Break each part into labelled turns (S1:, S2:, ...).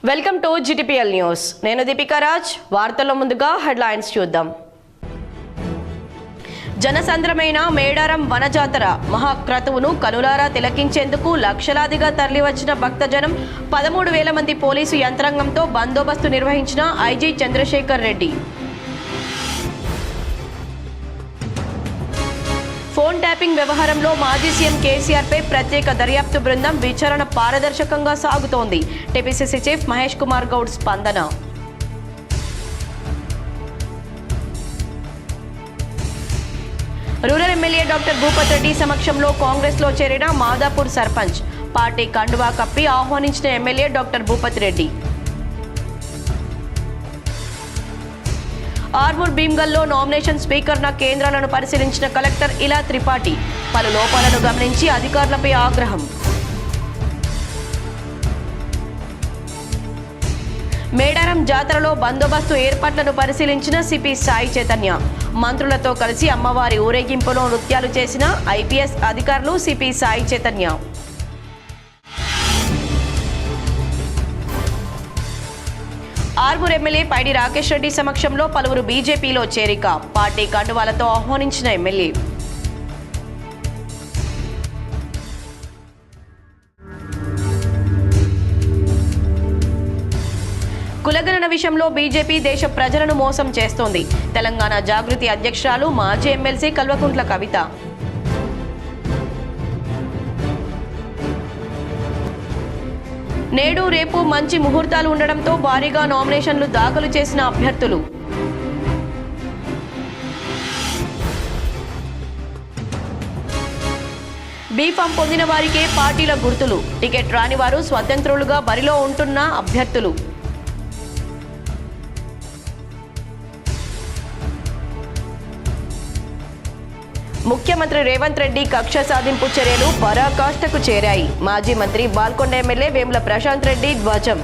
S1: Welcome to GTPL news. నేను దీపికా రాజ్. వార్తల్లో ముందుగా హెడ్లైన్స్ చూద్దాం. జనసంద్రమైన మేడారం వనజాతర మహాక్రతువును కనులారా తిలకించేందుకు లక్షలాదిగా తరలివచ్చిన భక్తజనం. 13,000 మంది పోలీసు యంత్రాంగంతో బందోబస్తు నిర్వహించిన IG Chandrashekar Reddy. Phone tapping వ్యవహారంలో మాజీ సీఎం కేసీఆర్పై ప్రత్యేక దర్యాప్తు బృందం విచారణ పారదర్శకంగా సాగుతోంది. టీపీసీసీ చీఫ్ మహేష్ కుమార్ గౌడ్ స్పందన. Rural MLA doctor Bhupath Reddy సమక్షంలో కాంగ్రెస్లో చేరిన మాదాపూర్ సర్పంచ్. పార్టీ కండువా కప్పి ఆహ్వానించిన ఎమ్మెల్యే డాక్టర్ భూపత్ రెడ్డి. ఆర్మూర్ భీమ్గల్లో నామినేషన్ స్వీకరణ కేంద్రాలను పరిశీలించిన కలెక్టర్ ఇలా త్రిపాఠి. పలు లోపాలను గమనించి అధికారులపై ఆగ్రహం. మేడారం జాతరలో బందోబస్తు ఏర్పాట్లను పరిశీలించిన సిపి సాయి చైతన్య. మంత్రులతో కలిసి అమ్మవారి ఊరేగింపులో నృత్యాలు చేసిన ఐపీఎస్ అధికారులు సిపి సాయి చైతన్య. ఆర్మూర్ ఎమ్మెల్యే పైడి రాకేష్ రెడ్డి సమక్షంలో పలువురు బీజేపీలో చేరిక. పార్టీ కండువాలతో ఆహ్వానించిన ఎమ్మెల్యే. కులగణన విషయంలో బీజేపీ దేశ ప్రజలను మోసం చేస్తోంది. తెలంగాణ జాగృతి అధ్యక్షురాలు మాజీ ఎమ్మెల్సీ కల్వకుంట్ల కవిత. నేడు రేపు మంచి ముహూర్తాలు ఉండడంతో భారీగా నామినేషన్లు దాఖలు చేసిన అభ్యర్థులు. బీఫామ్ పొందిన వారికే పార్టీల గుర్తులు. టికెట్ రాని వారు స్వతంత్రులుగా బరిలో ఉంటున్న అభ్యర్థులు. ముఖ్యమంత్రి రేవంత్ రెడ్డి కక్ష సాధింపు చర్యలు పరాకాష్ఠకు చేరాయి. మాజీ మంత్రి బాల్కొండ ఎమ్మెల్యే వేముల ప్రశాంత్ రెడ్డి ధ్వజం.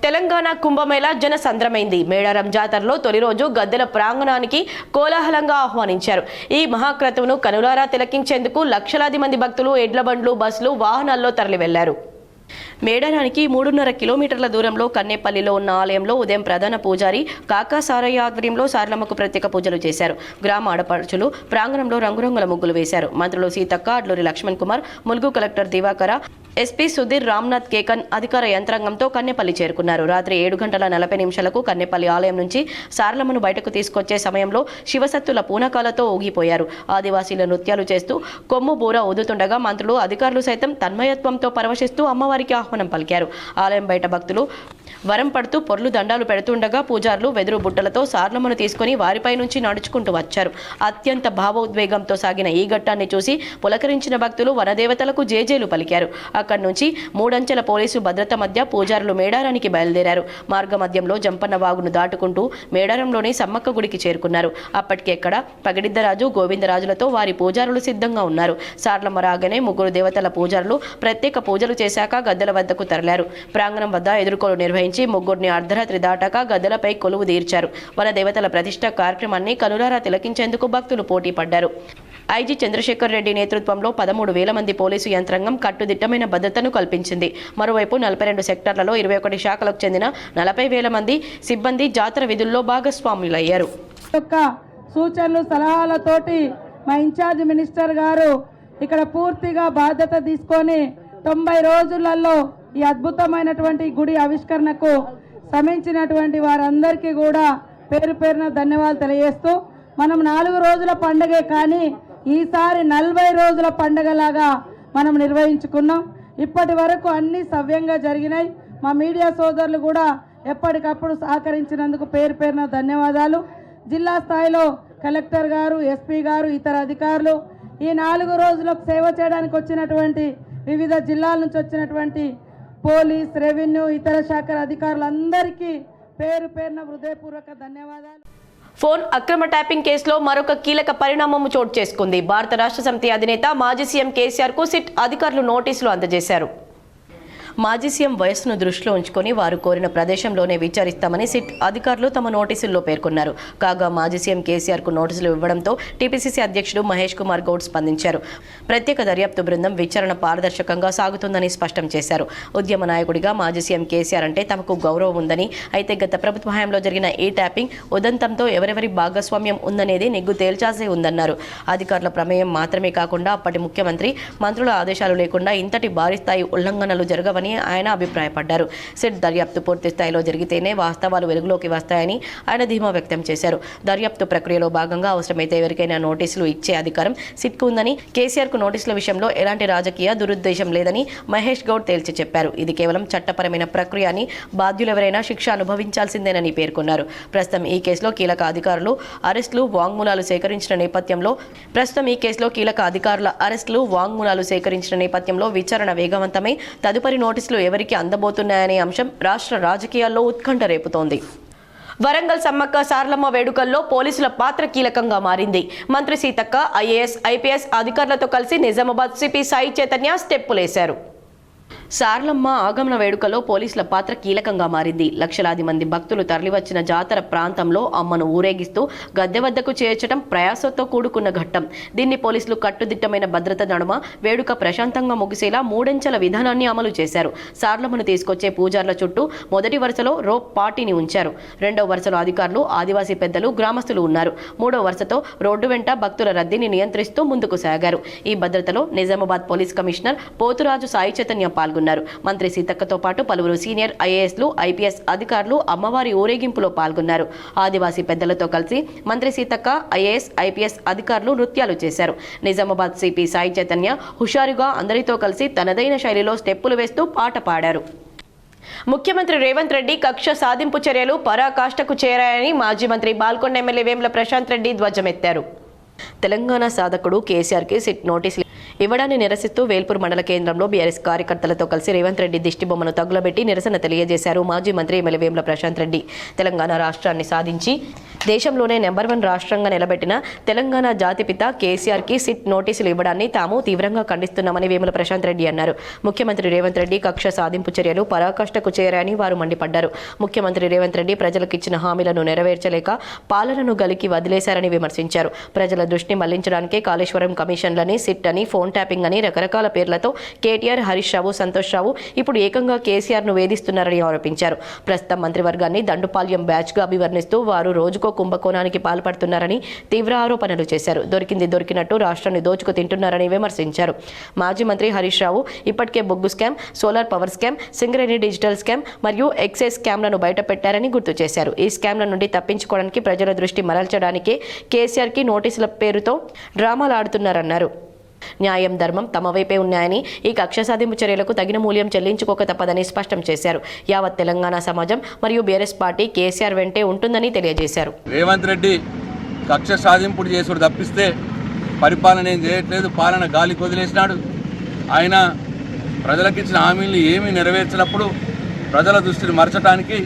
S1: తెలంగాణ కుంభమేళా జనసంద్రమైంది. మేడారం జాతరలో తొలి రోజు గద్దెల ప్రాంగణానికి కోలాహలంగా ఆహ్వానించారు. ఈ మహాక్రతువును కనులారా తిలకించేందుకు లక్షలాది మంది భక్తులు ఎడ్ల బండ్లు, బస్సులు, వాహనాల్లో తరలి వెళ్లారు. మేడారానికి 3.5 కిలోమీటర్ల దూరంలో కన్నేపల్లిలో ఉన్న ఆలయంలో ఉదయం ప్రధాన పూజారి కాకా సారయ్య ఆధ్వర్యంలో సారలమ్మకు ప్రత్యేక పూజలు చేశారు. గ్రామ ఆడపడుచులు ప్రాంగణంలో రంగురంగుల ముగ్గులు వేశారు. మంత్రులు సీతక్క, అడ్లూరి లక్ష్మణ్ కుమార్, ములుగు కలెక్టర్ దివాకర, ఎస్పీ సుధీర్, రామ్నాథ్ కేకన్ అధికార యంత్రాంగంతో కన్నెపల్లి చేరుకున్నారు. రాత్రి 7:40 కన్నెపల్లి ఆలయం నుంచి సారలమ్మను బయటకు తీసుకొచ్చే సమయంలో శివసత్తుల పూనకాలతో ఊగిపోయారు. ఆదివాసీల నృత్యాలు చేస్తూ కొమ్ము బూర ఊదుతుండగా మంత్రులు, అధికారులు సైతం తన్మయత్వంతో పరవశిస్తూ అమ్మవారికి ఆహ్వానం పలికారు. ఆలయం బయట భక్తులు వరం పడుతూ పొర్లు దండాలు పెడుతుండగా పూజారులు వెదురు బుట్టలతో సారలమ్మను తీసుకుని వారిపై నుంచి నడుచుకుంటూ వచ్చారు. అత్యంత భావోద్వేగంతో సాగిన ఈ ఘట్టాన్ని చూసి పులకరించిన భక్తులు వనదేవతలకు జేజేలు పలికారు. అక్కడి నుంచి 3 అంచెల పోలీసు భద్రత మధ్య పూజారులు మేడారానికి బయలుదేరారు. మార్గమధ్యంలో జంపన్న వాగును దాటుకుంటూ మేడారంలోని సమ్మక్క గుడికి చేరుకున్నారు. అప్పటికెక్కడ పగడిద్దరాజు, గోవిందరాజులతో వారి పూజారులు సిద్ధంగా ఉన్నారు. సారలమ్మ రాగానే 3 దేవతల పూజారులు ప్రత్యేక పూజలు చేశాక గద్దెల వద్దకు తరలారు. ప్రాంగణం వద్ద ఎదుర్కోలు నిర్వహించి 3 అర్ధరాత్రి దాటాక గద్దెలపై కొలువు తీర్చారు. వన దేవతల ప్రతిష్ట కార్యక్రమాన్ని కనులారా తిలకించేందుకు భక్తులు పోటీ పడ్డారు. ఐజీ చంద్రశేఖర్ రెడ్డి నేతృత్వంలో 13,000 మంది పోలీసు యంత్రాంగం కట్టుదిట్టమైన భద్రతను కల్పించింది. మరోవైపు 42 సెక్టార్లలో 21 శాఖలకు చెందిన 40,000 మంది సిబ్బంది జాతర విధుల్లో భాగస్వాములయ్యారు.
S2: సూచనలు సలహాలతోటి మా ఇన్ఛార్జ్ మినిస్టర్ గారు ఇక్కడ పూర్తిగా బాధ్యత తీసుకొని 90 రోజులలో ఈ అద్భుతమైనటువంటి గుడి ఆవిష్కరణకు శ్రమించినటువంటి వారందరికీ కూడా పేరు పేరున ధన్యవాదాలు తెలియజేస్తూ, మనం 4 రోజుల పండుగే కానీ ఈసారి 40 రోజుల పండుగలాగా మనం నిర్వహించుకున్నాం. ఇప్పటి వరకు అన్ని సవ్యంగా జరిగినాయి. మా మీడియా సోదరులు కూడా ఎప్పటికప్పుడు సహకరించినందుకు పేరు పేరున ధన్యవాదాలు. జిల్లా స్థాయిలో కలెక్టర్ గారు, ఎస్పీ గారు, ఇతర అధికారులు, ఈ 4 రోజులకు సేవ చేయడానికి వచ్చినటువంటి వివిధ జిల్లాల నుంచి వచ్చినటువంటి పోలీస్, రెవెన్యూ, ఇతర శాఖల అధికారులందరికీ పేరు పేరున హృదయపూర్వక ధన్యవాదాలు.
S1: ఫోన్ అక్రమ ట్యాపింగ్ కేసులో మరొక కీలక పరిణామం చోటు చేసుకుంది. భారత రాష్ట్ర సమితి అధినేత మాజీ సీఎం కేసీఆర్ కు సిట్ అధికారులు నోటీసులు అందజేశారు. మాజీ సీఎం వయస్సును దృష్టిలో ఉంచుకొని వారు కోరిన ప్రదేశంలోనే విచారిస్తామని సిట్ అధికారులు తమ నోటీసుల్లో పేర్కొన్నారు. కాగా మాజీ సీఎం కేసీఆర్కు నోటీసులు ఇవ్వడంతో టీపీసీసీ అధ్యక్షుడు మహేష్ కుమార్ గౌడ్ స్పందించారు. ప్రత్యేక దర్యాప్తు బృందం విచారణ పారదర్శకంగా సాగుతుందని స్పష్టం చేశారు. ఉద్యమ నాయకుడిగా మాజీ సీఎం కేసీఆర్ అంటే తమకు గౌరవం ఉందని, అయితే గత ప్రభుత్వ హయాంలో జరిగిన ఈ ట్యాపింగ్ ఉదంతంతో ఎవరెవరి భాగస్వామ్యం ఉందనేది నిగ్గు తేల్చాల్సి ఉందన్నారు. అధికారుల ప్రమేయం మాత్రమే కాకుండా అప్పటి ముఖ్యమంత్రి, మంత్రుల ఆదేశాలు లేకుండా ఇంతటి భారీ స్థాయి ఉల్లంఘనలు జరగవని ఆయన అభిప్రాయపడ్డారు. సిట్ దర్యాప్తు పూర్తి స్థాయిలో జరిగితేనే వాస్తవాలు వెలుగులోకి వస్తాయని ఆయన ధీమా వ్యక్తం చేశారు. దర్యాప్తు ప్రక్రియలో భాగంగా అవసరమైతే ఎవరికైనా నోటీసులు ఇచ్చే అధికారం సిట్కు ఉందని, కేసీఆర్కు నోటీసుల విషయంలో ఎలాంటి రాజకీయ దురుద్దేశం లేదని మహేష్ గౌడ్ తేల్చి చెప్పారు. ఇది కేవలం చట్టపరమైన ప్రక్రియ అని, బాధ్యులెవరైనా శిక్ష అనుభవించాల్సిందేనని పేర్కొన్నారు. ప్రస్తుతం ఈ కేసులో కీలక అధికారుల అరెస్టులు, వాంగ్మూలాలు సేకరించిన నేపథ్యంలో విచారణ వేగవంతమై తదుపరి నోటీసులు ఎవరికి అందబోతున్నాయనే అంశం రాష్ట్ర రాజకీయాల్లో ఉత్కంఠ రేపుతోంది. వరంగల్ సమ్మక్క సారలమ్మ వేడుకల్లో పోలీసుల పాత్ర కీలకంగా మారింది. మంత్రి సీతక్క ఐఏఎస్, ఐపీఎస్ అధికారులతో కలిసి నిజామాబాద్ సిపి సాయి చైతన్య స్టెప్పులేశారు. సారలమ్మ ఆగమన వేడుకలో పోలీసుల పాత్ర కీలకంగా మారింది. లక్షలాది మంది భక్తులు తరలివచ్చిన జాతర ప్రాంతంలో అమ్మను ఊరేగిస్తూ గద్దె వద్దకు చేర్చడం ప్రయాసంతో కూడుకున్న ఘట్టం. దీన్ని పోలీసులు కట్టుదిట్టమైన భద్రత నడుమ వేడుక ప్రశాంతంగా ముగిసేలా మూడంచెల విధానాన్ని అమలు చేశారు. సారలమ్మను తీసుకొచ్చే పూజార్ల చుట్టూ మొదటి వరుసలో రోప్ పార్టీని ఉంచారు. రెండవ వరుసలో అధికారులు, ఆదివాసీ పెద్దలు, గ్రామస్తులు ఉన్నారు. మూడవ వరుసతో రోడ్డు వెంట భక్తుల రద్దీని నియంత్రిస్తూ ముందుకు సాగారు. ఈ భద్రతలో నిజామాబాద్ పోలీస్ కమిషనర్ పోతురాజు సాయి చైతన్య పాల్గొన్నారు. మంత్రి సీతక్కతో పాటు పలువురు సీనియర్ ఐఏఎస్లు, ఐపీఎస్ అధికారులు అమ్మవారి ఊరేగింపులో పాల్గొన్నారు. ఆదివాసీ పెద్దలతో కలిసి మంత్రి సీతక్క, ఐఏఎస్, ఐపీఎస్ అధికారులు నృత్యాలు చేశారు. నిజామాబాద్ సిపి సాయి చైతన్య హుషారుగా అందరితో కలిసి తనదైన శైలిలో స్టెప్పులు వేస్తూ పాట పాడారు. ముఖ్యమంత్రి రేవంత్ రెడ్డి కక్ష సాధింపు చర్యలు పరాకాష్ఠకు చేరాయని మాజీ మంత్రి బాల్కొండ ఎమ్మెల్యే వేముల ప్రశాంత్ రెడ్డి ధ్వజమెత్తారు. తెలంగాణ సాధకుడు కేసీఆర్కి సిట్ నోటీసులు ఇవ్వడాన్ని నిరసిస్తూ వేల్పూర్ మండల కేంద్రంలో బీఆర్ఎస్ కార్యకర్తలతో కలిసి రేవంత్ రెడ్డి దిష్టిబొమ్మను తగులబెట్టి నిరసన తెలియజేశారు. మాజీ మంత్రి ఎమ్మెల్యే వేముల ప్రశాంత్ రెడ్డి తెలంగాణ రాష్ట్రాన్ని సాధించి దేశంలోనే నెంబర్ 1 రాష్ట్రంగా నిలబెట్టిన తెలంగాణ జాతిపిత కేసీఆర్కి సిట్ నోటీసులు ఇవ్వడాన్ని తాము తీవ్రంగా ఖండిస్తున్నామని వేముల ప్రశాంత్ రెడ్డి అన్నారు. ముఖ్యమంత్రి రేవంత్ రెడ్డి కక్ష సాధింపు చర్యలు పరాకాష్ఠకు చేరాయని వారు మండిపడ్డారు. ముఖ్యమంత్రి రేవంత్ రెడ్డి ప్రజలకు ఇచ్చిన హామీలను నెరవేర్చలేక పాలనను గలికి వదిలేశారని విమర్శించారు. ప్రజల దృష్టిని మళ్లించడానికే కాళేశ్వరం కమిషన్లని, సిట్ అని, ఫోన్ ట్యాపింగ్ అని రకరకాల పేర్లతో కేటీఆర్, హరీష్ రావు, సంతోష్ రావు ఇప్పుడు ఏకంగా కేసీఆర్ను వేధిస్తున్నారని ఆరోపించారు. ప్రస్తుతం మంత్రివర్గాన్ని దండుపాల్యం బ్యాచ్గా అభివర్ణిస్తూ వారు రోజుకో కుంభకోణానికి పాల్పడుతున్నారని తీవ్ర ఆరోపణలు చేశారు. దొరికింది దొరికినట్టు రాష్ట్రాన్ని దోచుకు తింటున్నారని విమర్శించారు. మాజీ మంత్రి హరీష్ రావు ఇప్పటికే బొగ్గు scam, solar power scam, Singareni digital scam మరియు ఎక్సైజ్ స్కామ్లను బయటపెట్టారని గుర్తు చేశారు. ఈ స్కామ్ల నుండి తప్పించుకోవడానికి ప్రజల దృష్టి మరల్చడానికే కేసీఆర్కి నోటీసుల పేరుతో డ్రామాలు ఆడుతున్నారన్నారు. న్యాయం, ధర్మం తమ వైపే ఉన్నాయని, ఈ కక్ష సాధింపు చర్యలకు తగిన మూల్యం చెల్లించుకోక తప్పదని స్పష్టం చేశారు. యావత్ తెలంగాణ సమాజం మరియు బీఆర్ఎస్ పార్టీ కేసీఆర్ వెంటే ఉంటుందని తెలియజేశారు.
S3: రేవంత్ రెడ్డి కక్ష సాధింపుడు చేసుడు తప్పిస్తే పరిపాలన ఏం చేయట్లేదు, పాలన గాలికి వదిలేసినాడు. ఆయన ప్రజలకు ఇచ్చిన హామీలు ఏమీ నెరవేర్చినప్పుడు ప్రజల దృష్టిని మరచడానికి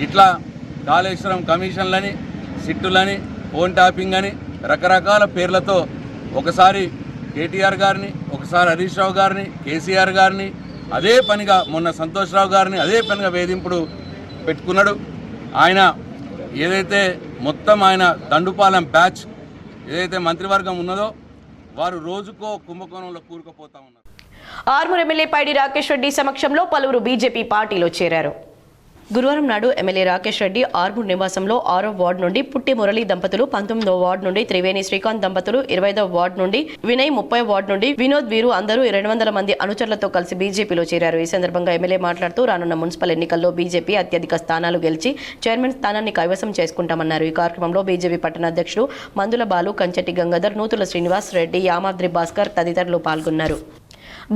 S3: ఇట్లా కాళేశ్వరం కమిషన్లని, సిట్టులని, ఫోన్ ట్యాపింగ్ అని రకరకాల పేర్లతో ఒకసారి కేటీఆర్ గారిని, ఒకసారి హరీష్ రావు గారిని, కేసీఆర్ గారిని అదే పనిగా, మొన్న సంతోష్ రావు గారిని అదే పనిగా వేధింపుడు పెట్టుకున్నాడు. ఆయన ఏదైతే మొత్తం ఆయన దండుపాలెం బ్యాచ్ ఏదైతే మంత్రివర్గం ఉన్నదో వారు రోజుకో కుంభకోణంలో కూరుకుపోతా ఉన్నారు.
S1: ఆర్మూర్ ఎమ్మెల్యే పైడి రాకేష్ రెడ్డి సమక్షంలో పలువురు బీజేపీ పార్టీలో చేరారు. గురువారం నాడు ఎమ్మెల్యే రాకేష్ రెడ్డి ఆర్మూర్ నివాసంలో 6వ వార్డు నుండి పుట్టి మురళి దంపతులు, 19వ వార్డు నుండి త్రివేణి శ్రీకాంత్ దంపతులు, 25వ వార్డు నుండి వినయ్, 30వ వార్డు నుండి వినోద్ వీరు అందరూ 200 మంది అనుచరులతో కలిసి బీజేపీలో చేరారు. ఈ సందర్భంగా ఎమ్మెల్యే మాట్లాడుతూ రానున్న మున్సిపల్ ఎన్నికల్లో బీజేపీ అత్యధిక స్థానాలు గెలిచి చైర్మన్ స్థానాన్ని కైవసం చేసుకుంటామన్నారు. ఈ కార్యక్రమంలో బీజేపీ పట్టణ అధ్యక్షుడు మందుల బాలు, కంచెట్టి గంగాధర్, నూతుల శ్రీనివాస్ రెడ్డి, యామాద్రి భాస్కర్ తదితరులు పాల్గొన్నారు.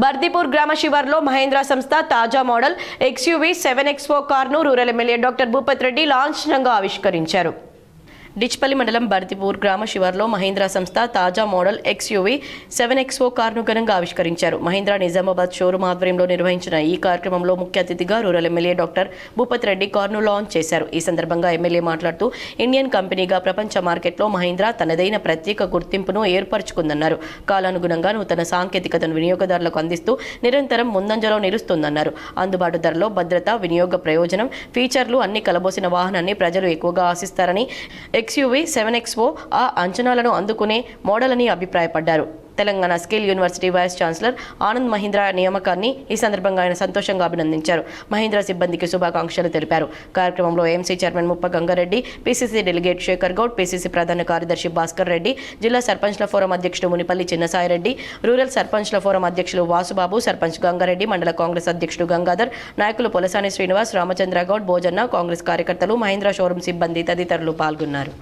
S1: బర్దీపూర్ గ్రామ శివార్లో మహేంద్ర సంస్థ తాజా మోడల్ XUV 7X4 కార్ను rural MLA doctor Bhupath Reddy లాంఛనంగా ఆవిష్కరించారు. డిచ్పల్లి మండలం బర్తిపూర్ గ్రామ శివార్లో మహీంద్రా సంస్థ తాజా మోడల్ XUV 7XO కారును ఘనంగా ఆవిష్కరించారు. మహీంద్రా నిజామాబాద్ షోరూమ్ ఆధ్వర్యంలో నిర్వహించిన ఈ కార్యక్రమంలో ముఖ్య అతిథిగా rural MLA doctor Bhupath Reddy కారును లాంచ్ చేశారు. ఈ సందర్భంగా ఎమ్మెల్యే మాట్లాడుతూ ఇండియన్ కంపెనీగా ప్రపంచ మార్కెట్లో మహీంద్రా తనదైన ప్రత్యేక గుర్తింపును ఏర్పరచుకుందన్నారు. కాలానుగుణంగా నూతన సాంకేతికతను వినియోగదారులకు అందిస్తూ నిరంతరం ముందంజలో నిలుస్తుందన్నారు. అందుబాటు ధరలో భద్రత, వినియోగ ప్రయోజనం, ఫీచర్లు అన్ని కలబోసిన వాహనాన్ని ప్రజలు ఎక్కువగా ఆశిస్తారని XUV 7XO ఆ అంచనాలను అందుకునే మోడల్ అని అభిప్రాయపడ్డారు. Telangana skill university vice chancellor Anand Mahindra నియామకాన్ని ఈ సందర్భంగా ఆయన సంతోషంగా అభినందించారు. మహీంద్రా సిబ్బందికి శుభాకాంక్షలు తెలిపారు. కార్యక్రమంలో AMC chairman Muppa Gangareddy, PCC delegate Shekar Goud, PCC ప్రధాన కార్యదర్శి భాస్కర్ రెడ్డి, జిల్లా సర్పంచ్ల ఫోరం అధ్యక్షుడు మునిపల్లి చిన్నసాయిరెడ్డి, రూరల్ సర్పంచ్ల ఫోరం అధ్యక్షులు వాసుబాబు, సర్పంచ్ గంగారెడ్డి, మండల కాంగ్రెస్ అధ్యక్షుడు గంగాధర్, నాయకులు పొలసాని శ్రీనివాస్, రామచంద్ర గౌడ్, భోజన్న, కాంగ్రెస్ కార్యకర్తలు, మహీంద్రా షోరూం సిబ్బంది తదితరులు పాల్గొన్నారు.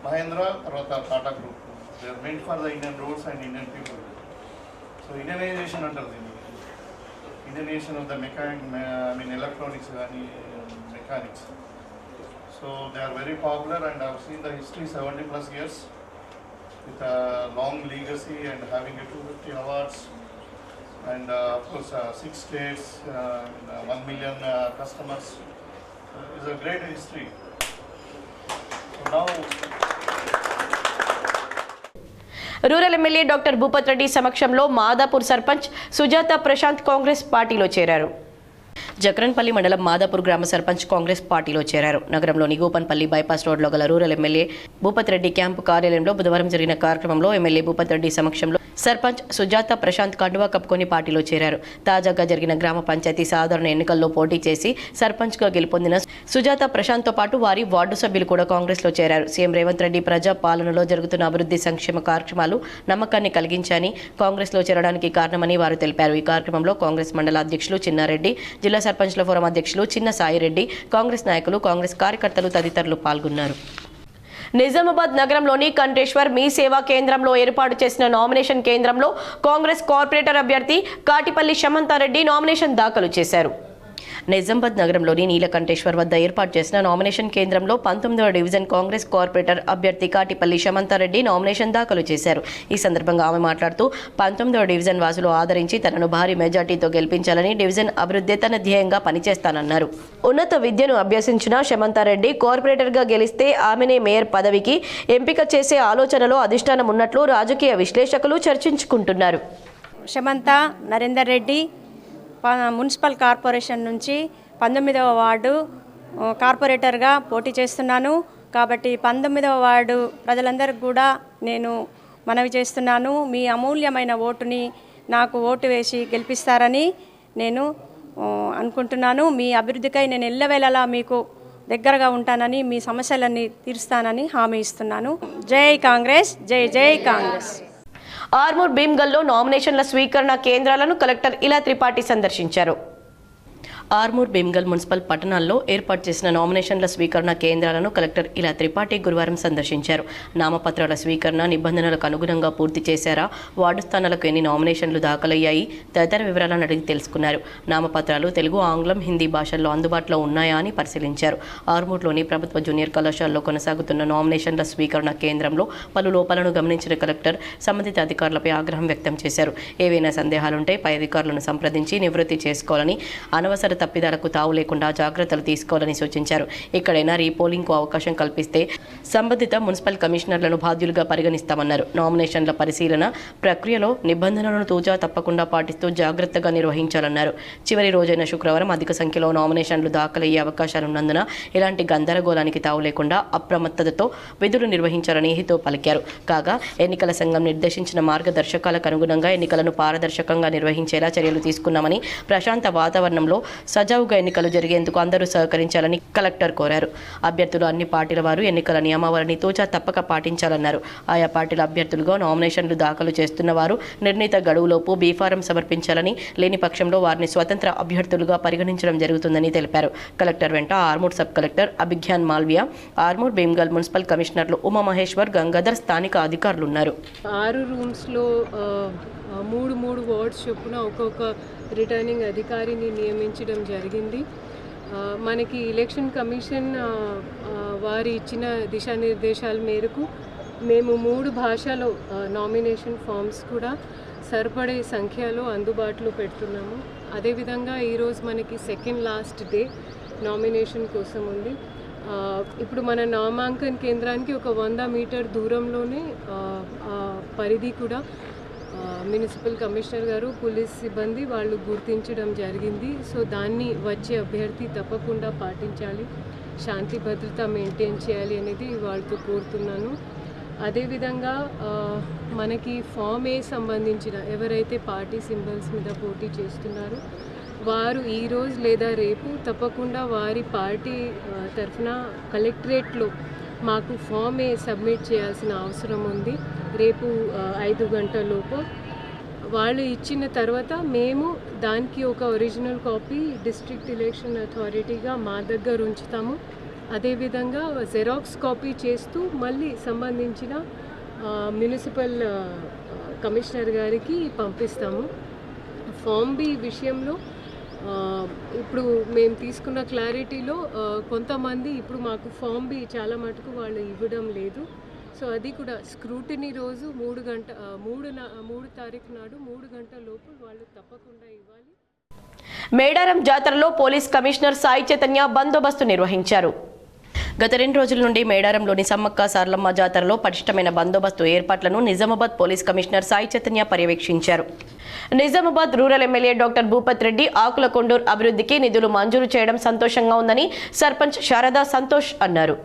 S4: Mahindra, తర్వాత Tata group, they are meant for the Indian roads and Indian people. So Indianisation అంటారు దీన్ని, ఇండియనైజేషన్ ఆఫ్ ద ఎలక్ట్రానిక్స్ కానీ mechanics. So they are very popular and I've seen the history 70+ years with a long legacy and having a 250 awards and of course 6 states, 1 million customers. It's a great history. So now
S1: rural MLA doctor Bhupath Reddy సమక్షంలో మాదాపూర్ సర్పంచ్ సుజాత ప్రశాంత్ కాంగ్రెస్ పార్టీలో చేరారు. జక్రన్పల్లి మండలం మాదాపూర్ గ్రామ సర్పంచ్ కాంగ్రెస్ పార్టీలో చేరారు. నగరంలోని Gopanpally bypass రోడ్లో గల rural MLA Bhupath Reddy camp కార్యాలయంలో బుధవారం జరిగిన కార్యక్రమంలో ఎమ్మెల్యే భూపత్ రెడ్డి సమక్షంలో సర్పంచ్ సుజాత ప్రశాంత్ కండువా కప్పుకొని పార్టీలో చేరారు. తాజాగా జరిగిన గ్రామ పంచాయతీ సాధారణ ఎన్నికల్లో పోటీ చేసి సర్పంచ్గా గెలుపొందిన సుజాత ప్రశాంత్తో పాటు వారి వార్డు సభ్యులు కూడా కాంగ్రెస్లో చేరారు. సీఎం రేవంత్ రెడ్డి ప్రజా పాలనలో జరుగుతున్న అభివృద్ధి సంక్షేమ కార్యక్రమాలు నమ్మకాన్ని కలిగించాని కాంగ్రెస్లో చేరడానికి కారణమని వారు తెలిపారు. ఈ కార్యక్రమంలో కాంగ్రెస్ మండల అధ్యక్షులు చిన్నారెడ్డి, జిల్లా సర్పంచ్ల ఫోరం అధ్యక్షులు చిన్న సాయిరెడ్డి, కాంగ్రెస్ నాయకులు, కాంగ్రెస్ కార్యకర్తలు తదితరులు పాల్గొన్నారు. నిజామాబాద్ నగరంలోని కంఠేశ్వర్ మీ సేవా కేంద్రంలో ఏర్పాటు చేసిన నామినేషన్ కేంద్రంలో కాంగ్రెస్ కార్పొరేటర్ అభ్యర్థి కాటిపల్లి శమంతారెడ్డి నామినేషన్ దాఖలు చేశారు. నిజామాబాద్ నగరంలోని నీలకంఠేశ్వర్ వద్ద ఏర్పాటు చేసిన నామినేషన్ కేంద్రంలో 19వ డివిజన్ కాంగ్రెస్ కార్పొరేటర్ అభ్యర్థి కాటిపల్లి శమంతారెడ్డి నామినేషన్ దాఖలు చేశారు. ఈ సందర్భంగా ఆమె మాట్లాడుతూ 19వ డివిజన్ వాసులు ఆదరించి తనను భారీ మెజార్టీతో గెలిపించాలని, డివిజన్ అభివృద్ధి తన ధ్యేయంగా పనిచేస్తానన్నారు. ఉన్నత విద్యను అభ్యసించిన శమంతారెడ్డి కార్పొరేటర్గా గెలిస్తే ఆమెనే మేయర్ పదవికి ఎంపిక చేసే ఆలోచనలో అధిష్టానం ఉన్నట్లు రాజకీయ విశ్లేషకులు చర్చించుకుంటున్నారు.
S5: శమంత నరేందర్ రెడ్డి మున్సిపల్ కార్పొరేషన్ నుంచి 19వ వార్డు కార్పొరేటర్గా పోటీ చేస్తున్నాను. కాబట్టి 19వ వార్డు ప్రజలందరికీ కూడా నేను మనవి చేస్తున్నాను, మీ అమూల్యమైన ఓటుని నాకు ఓటు వేసి గెలిపిస్తారని నేను అనుకుంటున్నాను. మీ అభివృద్ధికై నేను ఎల్లవేళలా మీకు దగ్గరగా ఉంటానని, మీ సమస్యలన్నీ తీరుస్తానని హామీ ఇస్తున్నాను. జై కాంగ్రెస్, జై జై కాంగ్రెస్.
S1: ఆర్మూర్ భీమ్గల్లో నామినేషన్ల స్వీకరణ కేంద్రాలను కలెక్టర్ ఇలా త్రిపాఠి సందర్శించారు. ఆర్మూర్ భీమ్గల్ మున్సిపల్ పట్టణాల్లో ఏర్పాటు చేసిన నామినేషన్ల స్వీకరణ కేంద్రాలను కలెక్టర్ ఇలా త్రిపాఠి గురువారం సందర్శించారు. నామపత్రాల స్వీకరణ నిబంధనలకు అనుగుణంగా పూర్తి చేశారా, వార్డు స్థానాలకు ఎన్ని నామినేషన్లు దాఖలయ్యాయి తదితర వివరాలను అడిగి తెలుసుకున్నారు. నామపత్రాలు తెలుగు, ఆంగ్లం, హిందీ భాషల్లో అందుబాటులో ఉన్నాయా అని పరిశీలించారు. ఆర్మూర్లోని ప్రభుత్వ జూనియర్ కళాశాలలో కొనసాగుతున్న నామినేషన్ల స్వీకరణ కేంద్రంలో పలు లోపాలను గమనించిన కలెక్టర్ సంబంధిత అధికారులపై ఆగ్రహం వ్యక్తం చేశారు. ఏవైనా సందేహాలుంటే పై అధికారులను సంప్రదించి నివృత్తి చేసుకోవాలని, అనవసర తప్పిదాలకు తావు లేకుండా జాగ్రత్తలు తీసుకోవాలని సూచించారు. ఎక్కడైనా రీపోలింగ్కు అవకాశం కల్పిస్తే సంబంధిత మున్సిపల్ కమిషనర్లను బాధ్యులుగా పరిగణిస్తామన్నారు. నామినేషన్ల పరిశీలన ప్రక్రియలో నిబంధనలను తూచా తప్పకుండా పాటిస్తూ జాగ్రత్తగా నిర్వహించాలన్నారు. చివరి రోజైన శుక్రవారం అధిక సంఖ్యలో నామినేషన్లు దాఖలయ్యే అవకాశాలున్నందున ఇలాంటి గందరగోళానికి తావు లేకుండా అప్రమత్తతతో విధులు నిర్వహించాలని హితో పలికారు. కాగా ఎన్నికల సంఘం నిర్దేశించిన మార్గదర్శకాలకు అనుగుణంగా ఎన్నికలను పారదర్శకంగా నిర్వహించేలా చర్యలు తీసుకున్నామని, ప్రశాంత వాతావరణంలో సజావుగా ఎన్నికలు జరిగేందుకు అందరూ సహకరించాలని కలెక్టర్ కోరారు. అభ్యర్థులు అన్ని పార్టీల వారు ఎన్నికల నియమావళిని తూచా తప్పక పాటించాలన్నారు. ఆయా పార్టీల అభ్యర్థులుగా నామినేషన్లు దాఖలు చేస్తున్న వారు నిర్ణీత గడువులోపు బీఫారం సమర్పించాలని, లేని పక్షంలో వారిని స్వతంత్ర అభ్యర్థులుగా పరిగణించడం జరుగుతుందని తెలిపారు. కలెక్టర్ వెంట Armoor sub collector Abhigyan Malviya, Armoor Bheemgal municipal కమిషనర్లు ఉమా మహేశ్వర్, గంగాధర్, స్థానిక అధికారులు ఉన్నారు.
S6: 6 రూమ్స్లో 3 వార్డ్స్ చొప్పున ఒక్కొక్క రిటర్నింగ్ అధికారిని నియమించడం జరిగింది. మనకి ఎలక్షన్ కమిషన్ వారి ఇచ్చిన దిశానిర్దేశాల మేరకు మేము 3 భాషలో నామినేషన్ ఫామ్స్ కూడా సరిపడే సంఖ్యలో అందుబాటులో పెడుతున్నాము. అదేవిధంగా ఈరోజు మనకి సెకండ్ లాస్ట్ డే నామినేషన్ కోసం ఉంది. ఇప్పుడు మన నామాంకన కేంద్రానికి ఒక 100 మీటర్ దూరంలోనే పరిధి కూడా మున్సిపల్ కమిషనర్ గారు, పోలీస్ సిబ్బంది వాళ్ళు గుర్తించడం జరిగింది. సో దాన్ని వచ్చే అభ్యర్థి తప్పకుండా పాటించాలి, శాంతి భద్రత మెయింటైన్ చేయాలి అనేది వాళ్ళతో కోరుతున్నాను. అదేవిధంగా మనకి ఫామ్ ఏ సంబంధించిన ఎవరైతే పార్టీ సింబల్స్ మీద పోటీ చేస్తున్నారో వారు ఈరోజు లేదా రేపు తప్పకుండా వారి పార్టీ తరఫున కలెక్టరేట్లో మాకు ఫామ్ ఏ సబ్మిట్ చేయాల్సిన అవసరం ఉంది. రేపు 5 గంటలలోపు వాళ్ళు ఇచ్చిన తర్వాత మేము దానికి ఒక ఒరిజినల్ కాపీ డిస్ట్రిక్ట్ ఎలక్షన్ అథారిటీగా మా దగ్గర ఉంచుతాము. అదేవిధంగా జెరాక్స్ కాపీ చేస్తూ మళ్ళీ సంబంధించిన మున్సిపల్ కమిషనర్ గారికి పంపిస్తాము. ఫామ్ బి విషయంలో ఇప్పుడు మేము తీసుకున్న క్లారిటీలో కొంతమంది ఇప్పుడు మాకు ఫామ్ బి చాలా మటుకు వాళ్ళు ఇవ్వడం లేదు. సో అది కూడా స్క్రూటినీ రోజు 3 తారీఖు నాడు 3 గంటల లోపు వాళ్ళు తప్పకుండా ఇవ్వాలి.
S1: మేడారం జాతరలో పోలీస్ కమిషనర్ సాయి చైతన్య బందోబస్తు నిర్వహించారు. గత 2 రోజుల నుండి మేడారంలోని సమ్మక్క సారలమ్మ జాతరలో పటిష్టమైన బందోబస్తు ఏర్పాట్లను నిజామాబాద్ పోలీస్ కమిషనర్ సాయి చైతన్య పర్యవేక్షించారు. Nizamabad rural MLA doctor Bhupath Reddy Akulakonduru అభివృద్ధికి నిధులు మంజూరు చేయడం సంతోషంగా ఉందని సర్పంచ్ శారదా సంతోష్ అన్నారు.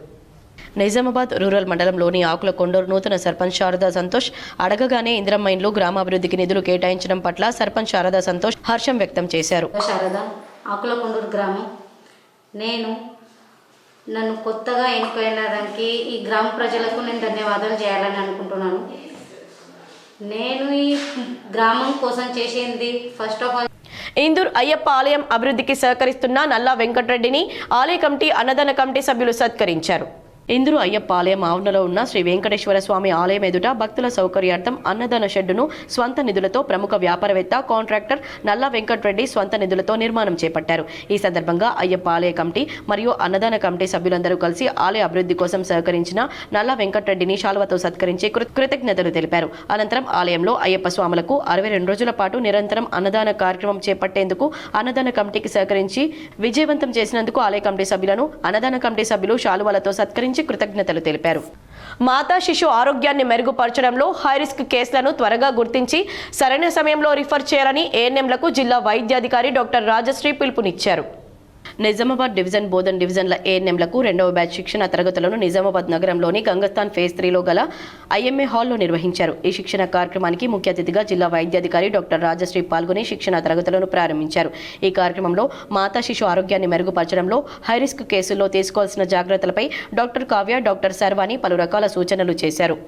S1: నిజామాబాద్ రూరల్ మండలంలోని ఆకులకొండూరు నూతన సర్పంచ్ శారదా సంతోష్ అడగగానే ఇందిరమ్మ ఇండ్లు గ్రామాభివృద్ధికి నిధులు కేటాయించడం పట్ల సర్పంచ్ శారదా సంతోష్ హర్షం వ్యక్తం చేశారు.
S7: శారదా, ఆకులకొండూరు గ్రామం. నన్ను కొత్తగా ఎన్నికైన దానికి ఈ గ్రామ ప్రజలకు నేను ధన్యవాదాలు చేయాలని అనుకుంటున్నాను. నేను ఈ గ్రామం కోసం చేసింది first of all
S1: Indur Ayyappa ఆలయం అభివృద్ధికి సహకరిస్తున్న నల్లా వెంకటరెడ్డిని ఆలయ కమిటీ అన్నదాన కమిటీ సభ్యులు సత్కరించారు. ఇందూరు అయ్యప్ప ఆలయం ఆవరణలో ఉన్న శ్రీ వెంకటేశ్వర స్వామి ఆలయం ఎదుట భక్తుల సౌకర్యార్థం అన్నదాన షెడ్డును స్వంత నిధులతో ప్రముఖ వ్యాపారవేత్త కాంట్రాక్టర్ నల్లా వెంకటరెడ్డి స్వంత నిధులతో నిర్మాణం చేపట్టారు. ఈ సందర్భంగా అయ్యప్ప ఆలయ కమిటీ మరియు అన్నదాన కమిటీ సభ్యులందరూ కలిసి ఆలయ అభివృద్ధి కోసం సహకరించిన నల్లా వెంకటరెడ్డిని శాలువతో సత్కరించి కృతజ్ఞతలు తెలిపారు. అనంతరం ఆలయంలో అయ్యప్ప స్వాములకు 62 రోజుల పాటు నిరంతరం అన్నదాన కార్యక్రమం చేపట్టేందుకు అన్నదాన కమిటీకి సహకరించి విజయవంతం చేసినందుకు ఆలయ కమిటీ సభ్యులను అన్నదాన కమిటీ సభ్యులు శాలువలతో సత్కరించి కృతజ్ఞతలు తెలిపారు. మాతా శిశు ఆరోగ్యాన్ని మెరుగుపరచడంలో హైరిస్క్ కేసులను త్వరగా గుర్తించి సరైన సమయంలో రిఫర్ చేయాలని ఏఎన్ఎంలకు జిల్లా వైద్యాధికారి డాక్టర్ రాజశ్రీ పిలుపునిచ్చారు. నిజామాబాద్ డివిజన్, బోధన్ డివిజన్ల ఏఎన్ఎంలకు 2వ బ్యాచ్ శిక్షణ తరగతులను నిజామాబాద్ నగరంలోని గంగస్థాన్ ఫేజ్ 3లో గల ఐఎంఏ హాల్లో నిర్వహించారు. ఈ శిక్షణ కార్యక్రమానికి ముఖ్య అతిథిగా జిల్లా వైద్యాధికారి డాక్టర్ రాజశ్రీ పాల్గొని శిక్షణ తరగతులను ప్రారంభించారు. ఈ కార్యక్రమంలో మాతా శిశు ఆరోగ్యాన్ని మెరుగుపరచడంలో హైరిస్క్ కేసుల్లో తీసుకోవాల్సిన జాగ్రత్తలపై డాక్టర్ కావ్య, డాక్టర్ శర్వాణి పలు రకాల సూచనలు చేశారు.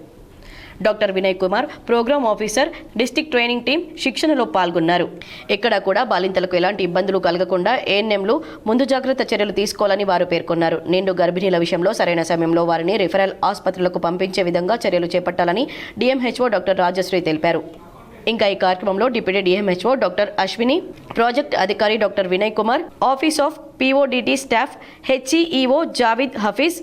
S1: Doctor Vinay Kumar, program officer, district training team శిక్షణలో పాల్గొన్నారు. ఎక్కడ కూడా బాలింతలకు ఎలాంటి ఇబ్బందులు కలగకుండా ఏఎన్ఎంలు ముందు జాగ్రత్త చర్యలు తీసుకోవాలని వారు పేర్కొన్నారు. నిండు గర్భిణీల విషయంలో సరైన సమయంలో వారిని రిఫరల్ ఆసుపత్రులకు పంపించే విధంగా చర్యలు చేపట్టాలని డిఎంహెచ్ఓ డాక్టర్ రాజశ్రీ తెలిపారు. ఇంకా ఈ కార్యక్రమంలో deputy DMHO doctor Ashwini, project అధికారి doctor Vinay Kumar, office of PODT staff HEO Javid Hafeez,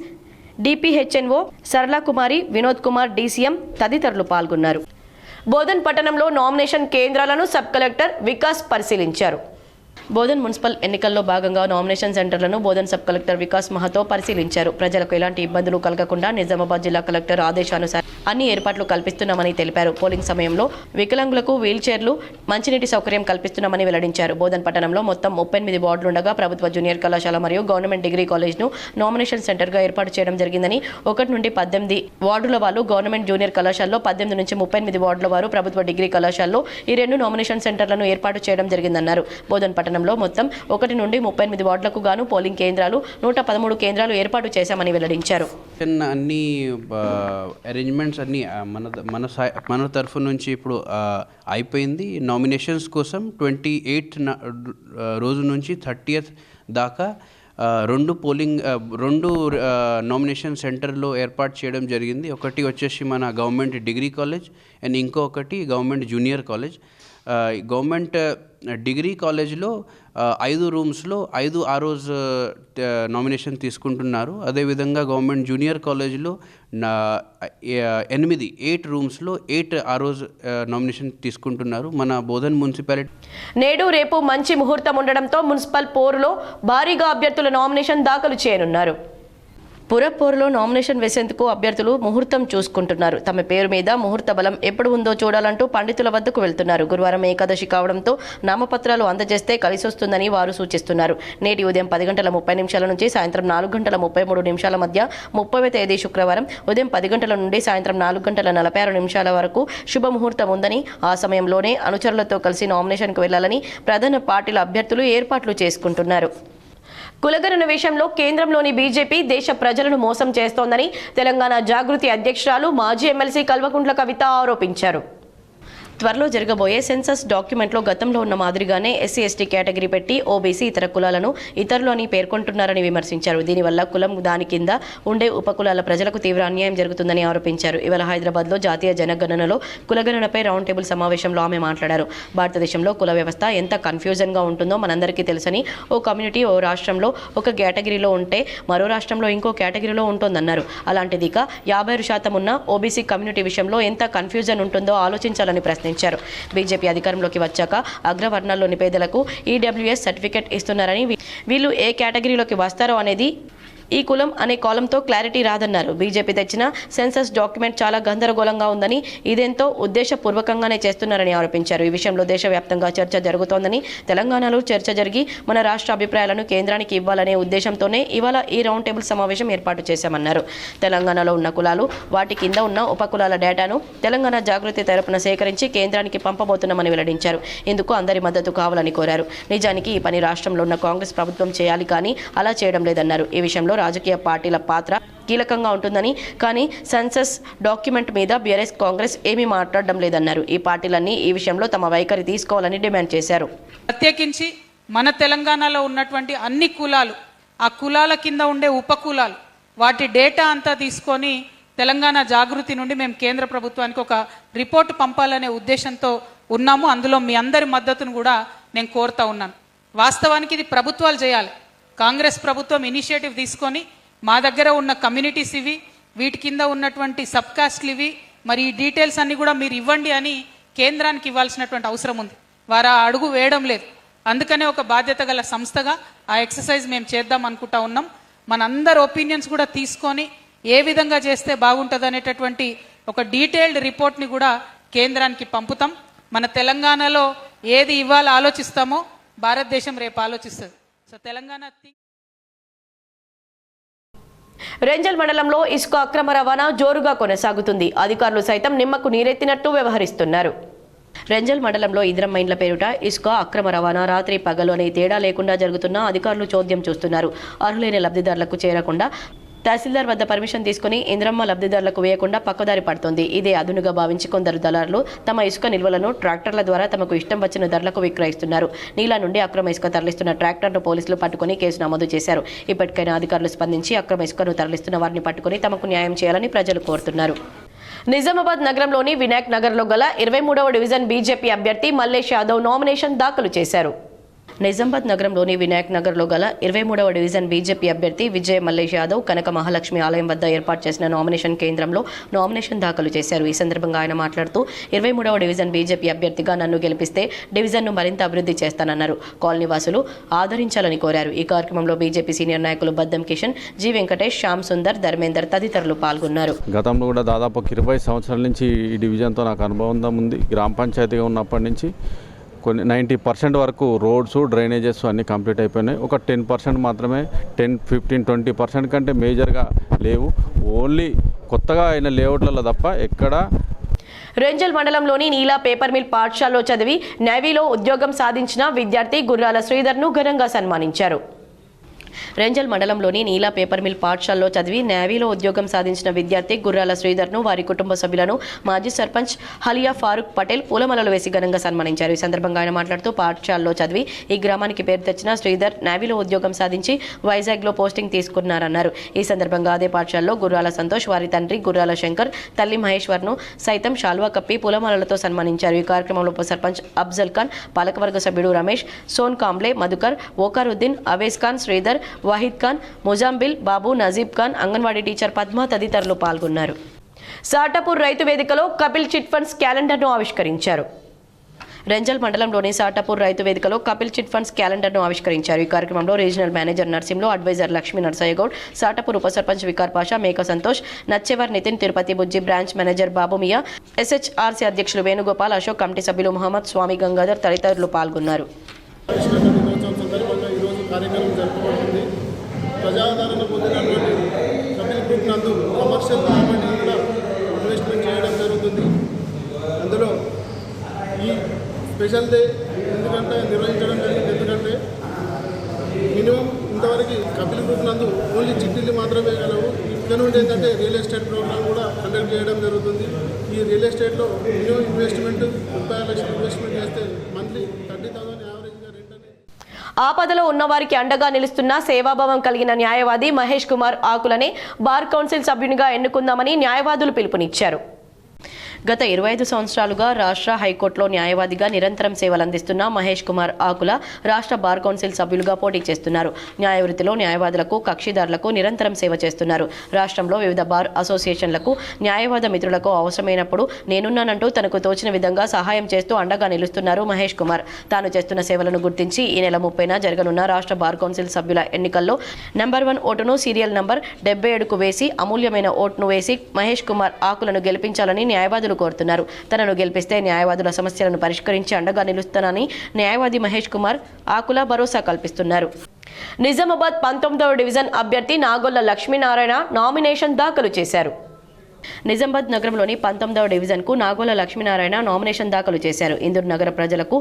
S1: DPHNO Sarala Kumari, Vinod Kumar, DCM తదితరులు పాల్గొన్నారు. బోధన్ పట్టణంలో నామినేషన్ కేంద్రాలను సబ్ కలెక్టర్ వికాస్ పరిశీలించారు. బోధన్ మున్సిపల్ ఎన్నికల్లో భాగంగా నామినేషన్ సెంటర్లను బోధన్ సబ్ కలెక్టర్ వికాస్ మహతో పరిశీలించారు. ప్రజలకు ఎలాంటి ఇబ్బందులు కలగకుండా నిజామాబాద్ జిల్లా కలెక్టర్ ఆదేశానుసారం అన్ని ఏర్పాట్లు కల్పిస్తున్నామని తెలిపారు. పోలింగ్ సమయంలో వికలాంగులకు వీల్ చైర్లు, మంచినీటి సౌకర్యం కల్పిస్తున్నామని వెల్లడించారు. బోధన్ పట్టణంలో మొత్తం 38 వార్డులుండగా ప్రభుత్వ జూనియర్ కళాశాల మరియు గవర్నమెంట్ డిగ్రీ కాలేజ్ను నామినేషన్ సెంటర్గా ఏర్పాటు చేయడం జరిగిందని 1 నుండి 18 వార్డుల వారు గవర్నమెంట్ జూనియర్ కళాశాలలో, 18 నుంచి 38 వార్డుల వారు ప్రభుత్వ డిగ్రీ కళాశాలలో ఈ 2 నామినేషన్ సెంటర్లను ఏర్పాటు చేయడం జరిగిందన్నారు. బోధన్ పట్టణంలో మొత్తం 1 నుండి 38 వార్డులకు గాను పోలింగ్ కేంద్రాలు 113 కేంద్రాలు ఏర్పాటు చేశామని వెల్లడించారు.
S8: అన్ని అరేంజ్మెంట్స్ అన్ని మన తరఫు నుంచి ఇప్పుడు అయిపోయింది. నామినేషన్స్ కోసం 28 రోజు నుంచి 30th దాకా 2 నామినేషన్ సెంటర్లో ఏర్పాటు చేయడం జరిగింది. ఒకటి వచ్చేసి మన గవర్నమెంట్ డిగ్రీ కాలేజ్ అండ్ ఇంకొకటి government junior college. Government degree కాలేజ్లో 5 రూమ్స్లో 5 ఆ రోజు నామినేషన్ తీసుకుంటున్నారు. అదేవిధంగా గవర్నమెంట్ జూనియర్ కాలేజ్లో 8 రూమ్స్లో 8 ఆ రోజు నామినేషన్ తీసుకుంటున్నారు. మన బోధన్ మున్సిపాలిటీ
S1: నేడు రేపు మంచి ముహూర్తం ఉండడంతో మున్సిపల్ పోరులో భారీగా అభ్యర్థుల నామినేషన్ దాఖలు చేయనున్నారు. పురపోరులో నామినేషన్ వేసేందుకు అభ్యర్థులు ముహూర్తం చూసుకుంటున్నారు. తమ పేరు మీద ముహూర్త బలం ఎప్పుడు ఉందో చూడాలంటూ పండితుల వద్దకు వెళ్తున్నారు. గురువారం ఏకాదశి కావడంతో నామపత్రాలు అందజేస్తే కలిసొస్తుందని వారు సూచిస్తున్నారు. నేటి ఉదయం 10:30 నుంచి సాయంత్రం 4:33 మధ్య 30వ తేదీ శుక్రవారం ఉదయం 10 గంటల నుండి సాయంత్రం 4:46 వరకు శుభముహూర్తం ఉందని, ఆ సమయంలోనే అనుచరులతో కలిసి నామినేషన్కు వెళ్లాలని ప్రధాన పార్టీల అభ్యర్థులు ఏర్పాట్లు చేసుకుంటున్నారు. కులగణన విషయంలో కేంద్రంలోని బీజేపీ దేశ ప్రజలను మోసం చేస్తోందని తెలంగాణ జాగృతి అధ్యక్షురాలు మాజీ ఎమ్మెల్సీ కల్వకుంట్ల కవిత ఆరోపించారు. త్వరలో జరగబోయే సెన్సస్ డాక్యుమెంట్లో గతంలో ఉన్న మాదిరిగానే ఎస్సీ ఎస్టీ కేటగిరీ పెట్టి ఓబీసీ ఇతర కులాలను ఇతరులు అని పేర్కొంటున్నారని విమర్శించారు. దీనివల్ల కులం దాని కింద ఉండే ఉపకులాల ప్రజలకు తీవ్ర అన్యాయం జరుగుతుందని ఆరోపించారు. ఇవాళ హైదరాబాద్లో జాతీయ జనగణనలో కులగణనపై రౌండ్ టేబుల్ సమావేశంలో ఆమె మాట్లాడారు. భారతదేశంలో కుల వ్యవస్థ ఎంత కన్ఫ్యూజన్గా ఉంటుందో మనందరికీ తెలుసని, ఓ కమ్యూనిటీ ఓ రాష్ట్రంలో ఒక కేటగిరీలో ఉంటే మరో రాష్ట్రంలో ఇంకో కేటగిరీలో ఉంటుందన్నారు. అలాంటిది ఇక 50% ఉన్న ఓబీసీ కమ్యూనిటీ విషయంలో ఎంత కన్ఫ్యూజన్ ఉంటుందో ఆలోచించాలని ప్రశ్నించారు. బీజేపీ అధికారంలోకి వచ్చాక అగ్రవర్ణాల్లోని పేదలకు ఈడబ్ల్యూఎస్ సర్టిఫికెట్ ఇస్తున్నారని, వీళ్ళు ఏ కేటగిరీలోకి వస్తారో అనేది ఈ కులం అనే కాలంతో క్లారిటీ రాదన్నారు. బీజేపీ తెచ్చిన సెన్సస్ డాక్యుమెంట్ చాలా గందరగోళంగా ఉందని, ఇదెంతో ఉద్దేశపూర్వకంగానే చేస్తున్నారని ఆరోపించారు. ఈ విషయంలో దేశవ్యాప్తంగా చర్చ జరుగుతోందని, తెలంగాణలో చర్చ జరిగి మన రాష్ట్ర అభిప్రాయాలను కేంద్రానికి ఇవ్వాలనే ఉద్దేశంతోనే ఇవాళ ఈ రౌండ్ టేబుల్ సమావేశం ఏర్పాటు చేశామన్నారు. తెలంగాణలో ఉన్న కులాలు, వాటి కింద ఉన్న ఉపకులాల డేటాను తెలంగాణ జాగృతి తరపున సేకరించి కేంద్రానికి పంపబోతున్నామని వెల్లడించారు. ఇందుకు అందరి మద్దతు కావాలని కోరారు. నిజానికి ఈ పని రాష్ట్రంలో ఉన్న కాంగ్రెస్ ప్రభుత్వం చేయాలి, కానీ అలా చేయడం లేదన్నారు. ఈ విషయంలో రాజకీయ పార్టీల పాత్ర కీలకంగా ఉంటుందని, కానీ సెన్సస్ డాక్యుమెంట్ మీద బీఆర్ఎస్ కాంగ్రెస్ ఏమీ మాట్లాడడం లేదన్నారు. ఈ పార్టీలన్నీ ఈ విషయంలో తమ వైఖరి తీసుకోవాలని డిమాండ్ చేశారు.
S9: ప్రత్యేకించి మన తెలంగాణలో ఉన్నటువంటి అన్ని కులాలు, ఆ కులాల కింద ఉండే ఉపకులాలు, వాటి డేటా అంతా తీసుకొని తెలంగాణ జాగృతి నుండి మేము కేంద్ర ప్రభుత్వానికి ఒక రిపోర్ట్ పంపాలనే ఉద్దేశంతో ఉన్నాము. అందులో మీ అందరి మద్దతును కూడా నేను కోరుతా ఉన్నాను. వాస్తవానికి ఇది ప్రభుత్వాలు చేయాలి. కాంగ్రెస్ ప్రభుత్వం ఇనిషియేటివ్ తీసుకొని మా దగ్గర ఉన్న కమ్యూనిటీస్ ఇవి, వీటి కింద ఉన్నటువంటి సబ్ కాస్ట్లు ఇవి, మరి ఈ డీటెయిల్స్ అన్నీ కూడా మీరు ఇవ్వండి అని కేంద్రానికి ఇవ్వాల్సినటువంటి అవసరం ఉంది. వారు ఆ అడుగు వేయడం లేదు. అందుకనే ఒక బాధ్యత గల సంస్థగా ఆ ఎక్సర్సైజ్ మేము చేద్దాం అనుకుంటా ఉన్నాం. మనందరి ఒపీనియన్స్ కూడా తీసుకొని ఏ విధంగా చేస్తే బాగుంటుంది అనేటటువంటి ఒక డీటెయిల్డ్ రిపోర్ట్ని కూడా కేంద్రానికి పంపుతాం. మన తెలంగాణలో ఏది ఇవాళ ఆలోచిస్తామో భారతదేశం రేపు ఆలోచిస్తుంది. సో తెలంగాణ
S1: రెంజల్ మండలంలో ఇసుక అక్రమ రవాణా జోరుగా కొనసాగుతుంది. అధికారులు సైతం నిమ్మకు నీరెత్తినట్టు వ్యవహరిస్తున్నారు. రెంజల్ మండలంలో ఇంద్రమ్మ ఇండ్ల పేరుట ఇసుక అక్రమ రవాణా రాత్రి పగలు అనే తేడా లేకుండా జరుగుతున్నా అధికారులు చోద్యం చూస్తున్నారు. అర్హులైన లబ్ధిదారులకు చేరకుండా తహసీల్దార్ వద్ద పర్మిషన్ తీసుకుని ఇంద్రమ్మ లబ్ధిదారులకు వేయకుండా పక్కదారి పడుతోంది. ఇదే అదునుగా భావించి కొందరు దళారులు తమ ఇసుక నిల్వలను ట్రాక్టర్ల ద్వారా తమకు ఇష్టం వచ్చిన ధరలకు విక్రయిస్తున్నారు. నీలా నుండి అక్రమ ఇసుక తరలిస్తున్న ట్రాక్టర్ను పోలీసులు పట్టుకుని కేసు నమోదు చేశారు. ఇప్పటికైనా అధికారులు స్పందించి అక్రమ ఇసుకను తరలిస్తున్న వారిని పట్టుకుని తమకు న్యాయం చేయాలని ప్రజలు కోరుతున్నారు. నిజామాబాద్ నగరంలోని వినాయక్ నగర్లో గల 23వ డివిజన్ బీజేపీ అభ్యర్థి మల్లేష్ యాదవ్ నామినేషన్ దాఖలు చేశారు. నిజామాబాద్ నగరంలోని వినాయక్ నగర్లో గల 23వ డివిజన్ బీజేపీ అభ్యర్థి విజయ్ మల్లేష్ యాదవ్ కనక మహాలక్ష్మి ఆలయం వద్ద ఏర్పాటు చేసిన నామినేషన్ కేంద్రంలో నామినేషన్ దాఖలు చేశారు. ఈ సందర్భంగా ఆయన మాట్లాడుతూ 23వ డివిజన్ బీజేపీ అభ్యర్థిగా నన్ను గెలిపిస్తే డివిజన్ను మరింత అభివృద్ధి చేస్తానన్నారు. కాలనీ వాసులు ఆదరించాలని కోరారు. ఈ కార్యక్రమంలో బీజేపీ సీనియర్ నాయకులు బద్దం కిషన్, జి వెంకటేష్, శ్యామ్ సుందర్, ధర్మేందర్ తదితరులు పాల్గొన్నారు.
S10: గతంలో కూడా దాదాపు 20 సంవత్సరాల నుంచి ఈ డివిజన్తో నాకు అనుభవం ఉంది. గ్రామ పంచాయతీగా ఉన్నప్పటి నుంచి కొన్ని 90% వరకు రోడ్స్, డ్రైనేజెస్ అన్నీ కంప్లీట్ అయిపోయినాయి. ఒక 10% మాత్రమే, 10-15-20% కంటే మేజర్గా లేవు. ఓన్లీ కొత్తగా అయిన లేఅవుట్లలో తప్ప ఎక్కడ.
S1: రెంజల్ మండలంలోని నీలా పేపర్ మిల్ పాఠశాలలో చదివి నేవీలో ఉద్యోగం సాధించిన విద్యార్థి గుర్రాల శ్రీధర్ను ఘనంగా సన్మానించారు. రెంజల్ మండలంలోని నీలా పేపర్ మిల్ పాఠశాలలో చదివి నేవీలో ఉద్యోగం సాధించిన విద్యార్థి గుర్రాల శ్రీధర్ను వారి కుటుంబ సభ్యులను మాజీ సర్పంచ్ హలియా ఫారూక్ పటేల్ పూలమాలలు వేసి ఘనంగా సన్మానించారు. ఈ సందర్భంగా ఆయన మాట్లాడుతూ పాఠశాలలో చదివి ఈ గ్రామానికి పేరు తెచ్చిన శ్రీధర్ నేవీలో ఉద్యోగం సాధించి వైజాగ్లో పోస్టింగ్ తీసుకున్నారన్నారు. ఈ సందర్భంగా అదే పాఠశాలలో గుర్రాల సంతోష్, వారి తండ్రి గుర్రాల శంకర్, తల్లి మహేశ్వర్ను సైతం శాల్వా కప్పి పూలమాలలతో సన్మానించారు. ఈ కార్యక్రమంలో ఉప సర్పంచ్ అఫ్జల్ ఖాన్, పాలకవర్గ సభ్యుడు రమేష్, సోన్ కాంబ్లే, మధుకర్, ఓకారుద్దీన్, అవేజ్ ఖాన్, శ్రీధర్, వాహిద్ ఖాన్, ముజాంబిల్, బాబు, నజీబ్ ఖాన్, అంగన్వాడీ టీచర్ పద్మ తదితరులు పాల్గొన్నారు. సాటాపూర్ రైతు వేదికలో కపిల్ చిట్ ఫండ్స్ క్యాలెండర్ను ఆవిష్కరించారు. రెంజల్ మండలంలోని సాటాపూర్ రైతు వేదికలో కపిల్ చిట్ ఫండ్స్ క్యాలెండర్ను ఆవిష్కరించారు. ఈ కార్యక్రమంలో regional manager Narsimhulu, advisor Lakshmi Narsaiahgoud, Satapur ఉప సర్పంచ్ వికార్ పాషా, మేక సంతోష్, నచ్చేవర్ Nitin, Tirupathi Bujji branch manager Babu Miya, SHRC అధ్యక్షులు వేణుగోపాల్, అశోక్, కమిటీ సభ్యులు మహమ్మద్, స్వామి గంగాధర్ తదితరులు పాల్గొన్నారు.
S11: కార్యక్రమం జరుపుకోబడుతుంది. ప్రజాదరణ పొందినటువంటి కపిల్ గ్రూప్ నందు కమర్షియల్ ప్రాపర్టీ కూడా ఇన్వెస్ట్మెంట్ చేయడం జరుగుతుంది. అందులో ఈ స్పెషల్ డే ఎందుకంటే నిర్వహించడం జరిగింది. ఎందుకంటే మినిమం ఇంతవరకు కపిల్ గ్రూప్ నందు ఓన్లీ చిట్టీలు మాత్రమే గలవు. ఇక్కడ నుండి ఏంటంటే రియల్ ఎస్టేట్ ప్రోగ్రామ్ కూడా కండక్ట్ చేయడం జరుగుతుంది. ఈ రియల్ ఎస్టేట్లో మినిమం ఇన్వెస్ట్మెంట్ 30 లక్షలు ఇన్వెస్ట్మెంట్ చేస్తే మంత్లీ 30,000 యావరేజ్గా రెంట్ అనేది.
S1: ఆపదలో ఉన్నవారికి అండగా నిలుస్తున్న సేవాభావం కలిగిన న్యాయవాది మహేష్ కుమార్ ఆకులనే బార్ కౌన్సిల్ సభ్యునిగా ఎన్నుకుందామని న్యాయవాదులు పిలుపునిచ్చారు. గత 25 సంవత్సరాలుగా రాష్ట్ర హైకోర్టులో న్యాయవాదిగా నిరంతరం సేవలందిస్తున్న మహేష్ కుమార్ ఆకుల రాష్ట్ర బార్ కౌన్సిల్ సభ్యులుగా పోటీ చేస్తున్నారు. న్యాయ వృత్తిలో న్యాయవాదులకు, కక్షిదారులకు నిరంతరం సేవ చేస్తున్నారు. రాష్ట్రంలో వివిధ బార్ అసోసియేషన్లకు, న్యాయవాద మిత్రులకు అవసరమైనప్పుడు నేనున్నానంటూ తనకు తోచిన విధంగా సహాయం చేస్తూ అండగా నిలుస్తున్నారు మహేష్ కుమార్. తాను చేస్తున్న సేవలను గుర్తించి ఈ నెల 30న జరగనున్న రాష్ట్ర బార్ కౌన్సిల్ సభ్యుల ఎన్నికల్లో నెంబర్ 1 ఓటును సీరియల్ నంబర్ 77కు వేసి అమూల్యమైన ఓటును వేసి మహేష్ కుమార్ ఆకులను గెలిపించాలని న్యాయవాదులు కోరుతున్నారు. తనను గెలిపిస్తే న్యాయవాదుల సమస్యలను పరిష్కరించి అండగా నిలుస్తానని న్యాయవాది మహేష్ కుమార్ ఆకుల భరోసా కల్పిస్తున్నారు. నిజామాబాద్ 19వ డివిజన్ అభ్యర్థి నాగొల్ల లక్ష్మీనారాయణ నామినేషన్ దాఖలు చేశారు. నిజామాబాద్ నగరంలోని 19వ డివిజన్కు నాగోల లక్ష్మీనారాయణ నామినేషన్ దాఖలు చేశారు. ఇందూరు నగర ప్రజలకు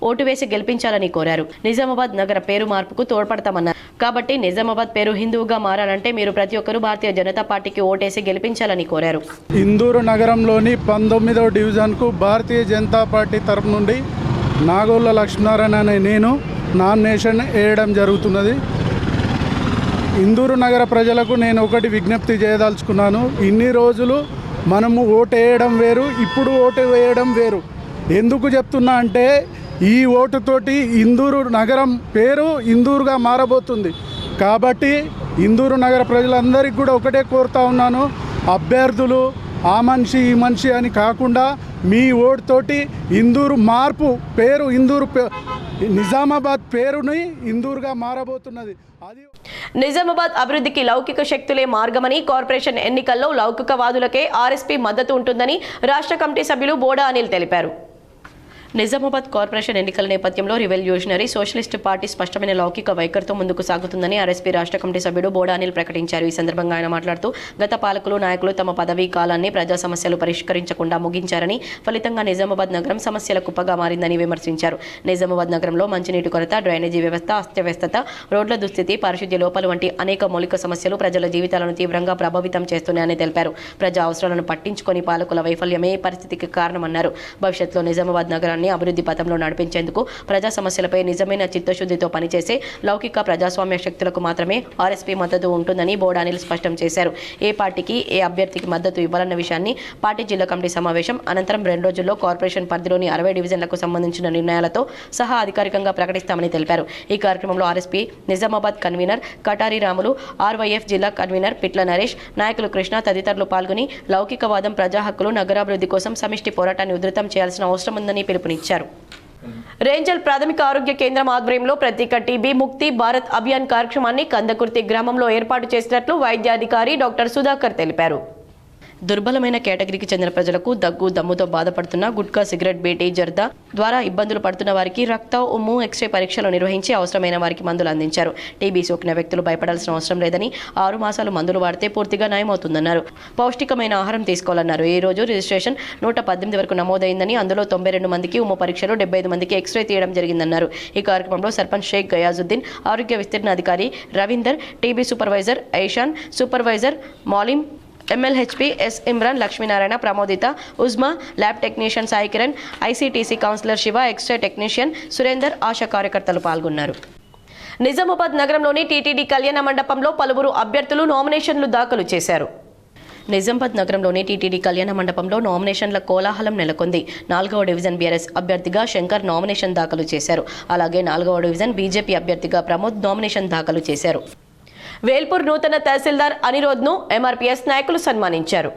S1: ఓటు వేసి గెలిపించాలని కోరారు. నిజామాబాద్ నగర పేరు మార్పుకు తోడ్పడతామన్నారు. కాబట్టి నిజామాబాద్ పేరు హిందువుగా మారాలంటే మీరు ప్రతి ఒక్కరూ భారతీయ జనతా పార్టీకి ఓటేసి గెలిపించాలని కోరారు.
S12: ఇందూరు నగరంలోని 19వ డివిజన్కు భారతీయ జనతా పార్టీ తరపు నుండి నాగోల లక్ష్మీనారాయణ అనే నేను నామినేషన్ వేయడం జరుగుతున్నది. ఇందూరు నగర ప్రజలకు నేను ఒకటి విజ్ఞప్తి చేయదలుచుకున్నాను. ఇన్ని రోజులు మనము ఓటు వేయడం వేరు, ఇప్పుడు ఓటు వేయడం వేరు. ఎందుకు చెప్తున్నా అంటే ఈ ఓటుతోటి ఇందూరు నగరం పేరు ఇందూరుగా మారబోతుంది. కాబట్టి ఇందూరు నగర ప్రజలందరికీ కూడా ఒకటే కోరుతా ఉన్నాను, అభ్యర్థులు ఆ మనిషి ఈ మనిషి అని కాకుండా మీ ఓటుతోటి ఇందూరు మార్పు పేరు ఇందూరు నిజామాబాద్ పేరుని ఇందూరుగా మారబోతున్నది.
S1: నిజామాబాద్ అభివృద్ధికి లౌకిక శక్తులే మార్గమని, కార్పొరేషన్ ఎన్నికల్లో లౌకికవాదులకే ఆర్ఎస్పీ మద్దతు ఉంటుందని రాష్ట్ర కమిటీ సభ్యులు బోడా అనిల్ తెలిపారు. నిజామాబాద్ కార్పొరేషన్ ఎన్నికల నేపథ్యంలో రివల్యూషనరీ సోషలిస్టు పార్టీ స్పష్టమైన లౌకిక వైఖరితో ముందుకు సాగుతుందని ఆర్ఎస్పీ రాష్ట్ర కమిటీ సభ్యుడు బోడా అనిల్ ప్రకటించారు. ఈ సందర్భంగా ఆయన మాట్లాడుతూ గత పాలకులు, నాయకులు తమ పదవీ కాలాన్ని ప్రజా సమస్యలు పరిష్కరించకుండా ముగించారని, ఫలితంగా నిజామాబాద్ నగరం సమస్యల కుప్పగా మారిందని విమర్శించారు. నిజామాబాద్ నగరంలో మంచినీటి కొరత, డ్రైనేజీ వ్యవస్థ, అస్తవ్యస్తత, రోడ్ల దుస్థితి, పారిశుద్ధ్య లోపాలు వంటి అనేక మౌలిక సమస్యలు ప్రజల జీవితాలను తీవ్రంగా ప్రభావితం చేస్తున్నాయని తెలిపారు. ప్రజా అవసరాలను పట్టించుకొని పాలకుల వైఫల్యమే ఈ పరిస్థితికి కారణమన్నారు. భవిష్యత్తులో నిజామాబాద్ నగరాన్ని అభివృద్ధి పథంలో నడిపించేందుకు ప్రజా సమస్యలపై నిజమైన చిత్తశుద్ధితో పనిచేసే లౌకిక ప్రజాస్వామ్య శక్తులకు మాత్రమే ఆర్ఎస్పీ మద్దతు ఉంటుందని బోడా అనిల్ స్పష్టం చేశారు. ఏ పార్టీకి, ఏ అభ్యర్థికి మద్దతు ఇవ్వాలన్న విషయాన్ని పార్టీ జిల్లా కమిటీ సమావేశం అనంతరం 2 రోజుల్లో కార్పొరేషన్ పరిధిలోని 60 డివిజన్లకు సంబంధించిన నిర్ణయాలతో సహా అధికారికంగా ప్రకటిస్తామని తెలిపారు. ఈ కార్యక్రమంలో RSP Nizamabad convener Katari Ramulu, RYF జిల్లా కన్వీనర్ పిట్ల నరేష్, నాయకులు కృష్ణ తదితరులు పాల్గొని లౌకికవాదం, ప్రజా హక్కులు, నగరాభివృద్ధి కోసం సమిష్టి పోరాటాన్ని ఉధృతం చేయాల్సిన అవసరం ఉందని పిలుపునిచ్చారు. రేంజల్ ప్రాథమిక ఆరోగ్య కేంద్రం ఆధ్వర్యంలో ప్రత్యేక టీబీ ముక్తి భారత్ అభియాన్ కార్యక్రమాన్ని కందకుర్తి గ్రామంలో ఏర్పాటు చేసినట్లు వైద్యాధికారి డాక్టర్ సుధాకర్ తెలిపారు. దుర్బలమైన కేటగిరీకి చెందిన ప్రజలకు దగ్గు దమ్ముతో బాధపడుతున్న గుట్కా సిగరెట్ బీటీ జర్దా ద్వారా ఇబ్బందులు పడుతున్న వారికి రక్త ఉమ్ము ఎక్స్రే పరీక్షలు నిర్వహించి అవసరమైన వారికి మందులు అందించారు. టీబీ సోకిన వ్యక్తులు భయపడాల్సిన అవసరం లేదని 6 మాసాలు మందులు వాడితే పూర్తిగా నయమవుతుందన్నారు. పౌష్టికమైన ఆహారం తీసుకోవాలన్నారు. ఈ రోజు రిజిస్ట్రేషన్ 118 వరకు నమోదైందని, అందులో 92 మందికి ఉమ్ము పరీక్షలు, 75 మందికి ఎక్స్రే తీయడం జరిగిందన్నారు. ఈ కార్యక్రమంలో సర్పంచ్ షేక్ గయాజుద్దీన్, ఆరోగ్య విస్తీర్ణ అధికారి Ravinder, TB supervisor Aishan, supervisor Malim, MLHP S Imran, Lakshminarayana, Pramoditha, Uzma, lab technician Sai Kiran, ICTC counsellor Shiva, X ray technician Surender, Asha కార్యకర్తలు పాల్గొన్నారు. నిజామాబాద్ నగరంలోని టీటీడీ కళ్యాణ మండపంలో పలువురు అభ్యర్థులు నామినేషన్లు దాఖలు చేశారు. నిజామాబాద్ నగరంలోని టీటీడీ కళ్యాణ మండపంలో నామినేషన్ల కోలాహలం నెలకొంది. 4వ డివిజన్ బీఆర్ఎస్ అభ్యర్థిగా శంకర్ నామినేషన్ దాఖలు చేశారు. అలాగే 4వ డివిజన్ బీజేపీ అభ్యర్థిగా ప్రమోద్ నామినేషన్ దాఖలు చేశారు. వేల్పూర్ నూతన తహసీల్దార్ అనిరోధ్ను MRPS నాయకులు సన్మానించారు.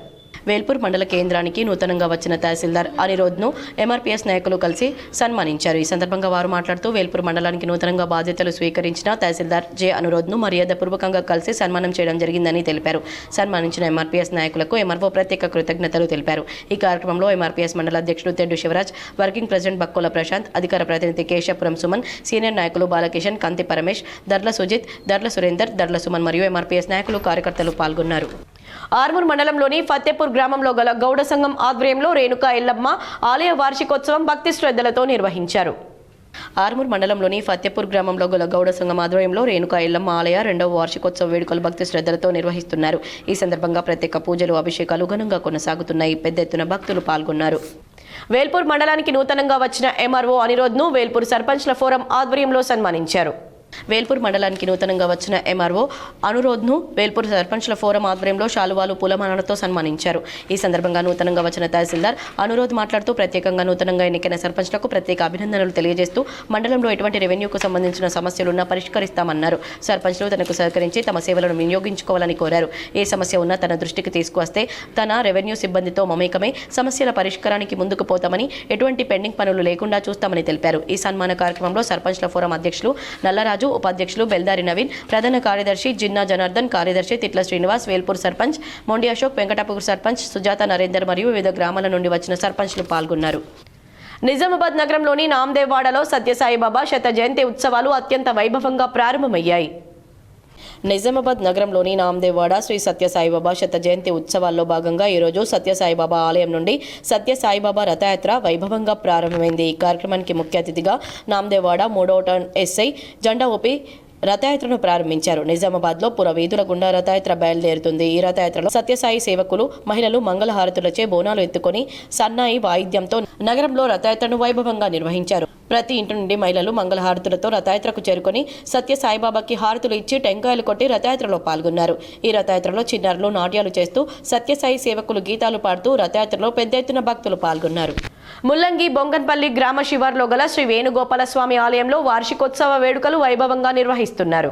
S1: వేల్పూర్ మండల కేంద్రానికి నూతనంగా వచ్చిన తహసీల్దార్ అనిరోధ్ను MRPS నాయకులు కలిసి సన్మానించారు. ఈ సందర్భంగా వారు మాట్లాడుతూ వేల్పూర్ మండలానికి నూతనంగా బాధ్యతలు స్వీకరించిన తహసీల్దార్ జె అనురోధ్ను మర్యాదపూర్వకంగా కలిసి సన్మానం చేయడం జరిగిందని తెలిపారు. సన్మానించిన MRPS నాయకులకు MRO ప్రత్యేక కృతజ్ఞతలు తెలిపారు. ఈ కార్యక్రమంలో MRPS మండల అధ్యక్షుడు తెడ్డు శివరాజ్, వర్కింగ్ ప్రెసిడెంట్ బక్కోల ప్రశాంత్, అధికార ప్రతినిధి కేశపురం సుమన్, సీనియర్ నాయకులు బాలకిషన్, కంతి పరమేష్, దర్ల సుజిత్, దర్ల సురేందర్, దర్ల సుమన్ మరియు MRPS నాయకులు కార్యకర్తలు పాల్గొన్నారు. ఆర్మూర్ మండలంలోని ఫతేపూర్ గ్రామంలో గల గౌడ సంఘం ఆధ్వర్యంలో రేణుకా ఎల్లమ్మ ఆలయ వార్షికోత్సవం భక్తి శ్రద్ధలతో నిర్వహించారు. ఆర్మూర్ మండలంలోని ఫతేపూర్ గ్రామంలో గల గౌడ సంఘం ఆధ్వర్యంలో రేణుకా ఎల్లమ్మ ఆలయ 2వ వార్షికోత్సవ వేడుకలు భక్తి శ్రద్ధలతో నిర్వహిస్తున్నారు. ఈ సందర్భంగా ప్రత్యేక పూజలు, అభిషేకాలు ఘనంగా కొనసాగుతున్నాయి. పెద్ద ఎత్తున భక్తులు పాల్గొన్నారు. వేల్పూర్ మండలానికి నూతనంగా వచ్చిన MRO అనిరోధ్ను వేల్పూర్ సర్పంచ్ల ఫోరం ఆధ్వర్యంలో సన్మానించారు. వేల్పూర్ మండలానికి నూతనంగా వచ్చిన MRO అనురోధ్ను వేల్పూర్ సర్పంచ్ల ఫోరం ఆధ్వర్యంలో శాలువాలు, పూలమాలతో సన్మానించారు. ఈ సందర్భంగా నూతనంగా వచ్చిన తహసీల్దార్ అనురోధ్ మాట్లాడుతూ ప్రత్యేకంగా నూతనంగా ఎన్నికైన సర్పంచ్లకు ప్రత్యేక అభినందనలు తెలియజేస్తూ మండలంలో ఎటువంటి రెవెన్యూకు సంబంధించిన సమస్యలున్నా పరిష్కరిస్తామన్నారు. సర్పంచ్లు తనకు సహకరించి తమ సేవలను వినియోగించుకోవాలని కోరారు. ఏ సమస్య ఉన్నా తన దృష్టికి తీసుకువస్తే తన రెవెన్యూ సిబ్బందితో మమేకమై సమస్యల పరిష్కారానికి ముందుకు పోతామని, ఎటువంటి పెండింగ్ పనులు లేకుండా చూస్తామని తెలిపారు. ఈ సన్మాన కార్యక్రమంలో సర్పంచ్ల ఫోరం అధ్యక్షులు నల్లరాజు, ఉపాధ్యక్షులు బెల్దారి నవీన్, ప్రధాన కార్యదర్శి జిన్నా జనార్దన్, కార్యదర్శి తిట్ల శ్రీనివాస్, వేల్పూర్ సర్పంచ్ మొండి అశోక్, వెంకటాపూర్ సర్పంచ్ సుజాత నరేందర్ మరియు వివిధ గ్రామాల నుండి వచ్చిన సర్పంచ్లు పాల్గొన్నారు. నిజామాబాద్ నగరంలోని నాందేవాడలో సత్యసాయిబాబా శత జయంతి ఉత్సవాలు అత్యంత వైభవంగా ప్రారంభమయ్యాయి. నిజామాబాద్ నగరంలోని నాందేవాడ శ్రీ సత్యసాయిబాబా శత జయంతి ఉత్సవాల్లో భాగంగా ఈరోజు సత్యసాయిబాబా ఆలయం నుండి సత్యసాయిబాబా రథయాత్ర వైభవంగా ప్రారంభమైంది. ఈ కార్యక్రమానికి ముఖ్య అతిథిగా నాందేవాడ 3వ టౌన్ SI జెండా ఊపి రథయాత్రను ప్రారంభించారు. నిజామాబాద్లో పురవీధుల గుండా రథయాత్ర బయలుదేరుతుంది. ఈ రథయాత్రలో సత్యసాయి సేవకులు, మహిళలు మంగళహారతులచే బోనాలు ఎత్తుకొని సన్నాయి వాయిద్యంతో నగరంలో రథయాత్రను వైభవంగా నిర్వహించారు. ప్రతి ఇంటి నుండి మహిళలు మంగళహారతులతో రథయాత్రకు చేరుకొని సత్యసాయిబాబాకి హారతులు ఇచ్చి టెంకాయలు కొట్టి రథయాత్రలో పాల్గొన్నారు. ఈ రథయాత్రలో చిన్నారులు నాట్యాలు చేస్తూ సత్యసాయి సేవకులు గీతాలు పాడుతూ రథయాత్రలో పెద్ద ఎత్తున భక్తులు పాల్గొన్నారు. ముల్లంగి బొంగన్పల్లి గ్రామ శివార్లో గల శ్రీ వేణుగోపాల స్వామి ఆలయంలో వార్షికోత్సవ వేడుకలు వైభవంగా నిర్వహిస్తున్నారు.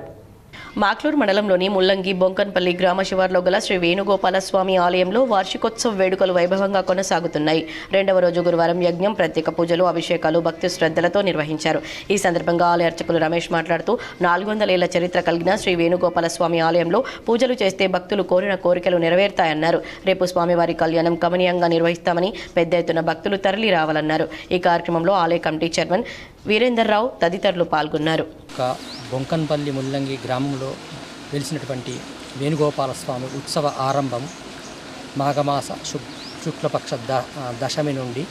S1: మాక్లూరు మండలంలోని ముల్లంగి బొంకన్పల్లి గ్రామ శివార్లో గల శ్రీ వేణుగోపాల స్వామి ఆలయంలో వార్షికోత్సవ వేడుకలు వైభవంగా కొనసాగుతున్నాయి. 2వ రోజు గురువారం యజ్ఞం, ప్రత్యేక పూజలు, అభిషేకాలు భక్తి శ్రద్ధలతో నిర్వహించారు. ఈ సందర్భంగా ఆలయ అర్చకులు రమేష్ మాట్లాడుతూ 400 ఏళ్ల చరిత్ర కలిగిన శ్రీ వేణుగోపాల స్వామి ఆలయంలో పూజలు చేస్తే భక్తులు కోరిన కోరికలు నెరవేరుతాయన్నారు. రేపు స్వామివారి కళ్యాణం కమనీయంగా నిర్వహిస్తామని, పెద్ద ఎత్తున భక్తులు తరలి రావాలన్నారు. ఈ కార్యక్రమంలో ఆలయ కమిటీ చైర్మన్ వీరేందర్ రావు తదితరులు పాల్గొన్నారు.
S13: బొంకన్పల్లి ముల్లంగి గ్రామంలో వెలిసినటువంటి వేణుగోపాల స్వామి ఉత్సవ ఆరంభం మాఘమాస శుక్లపక్ష దశమి నుండి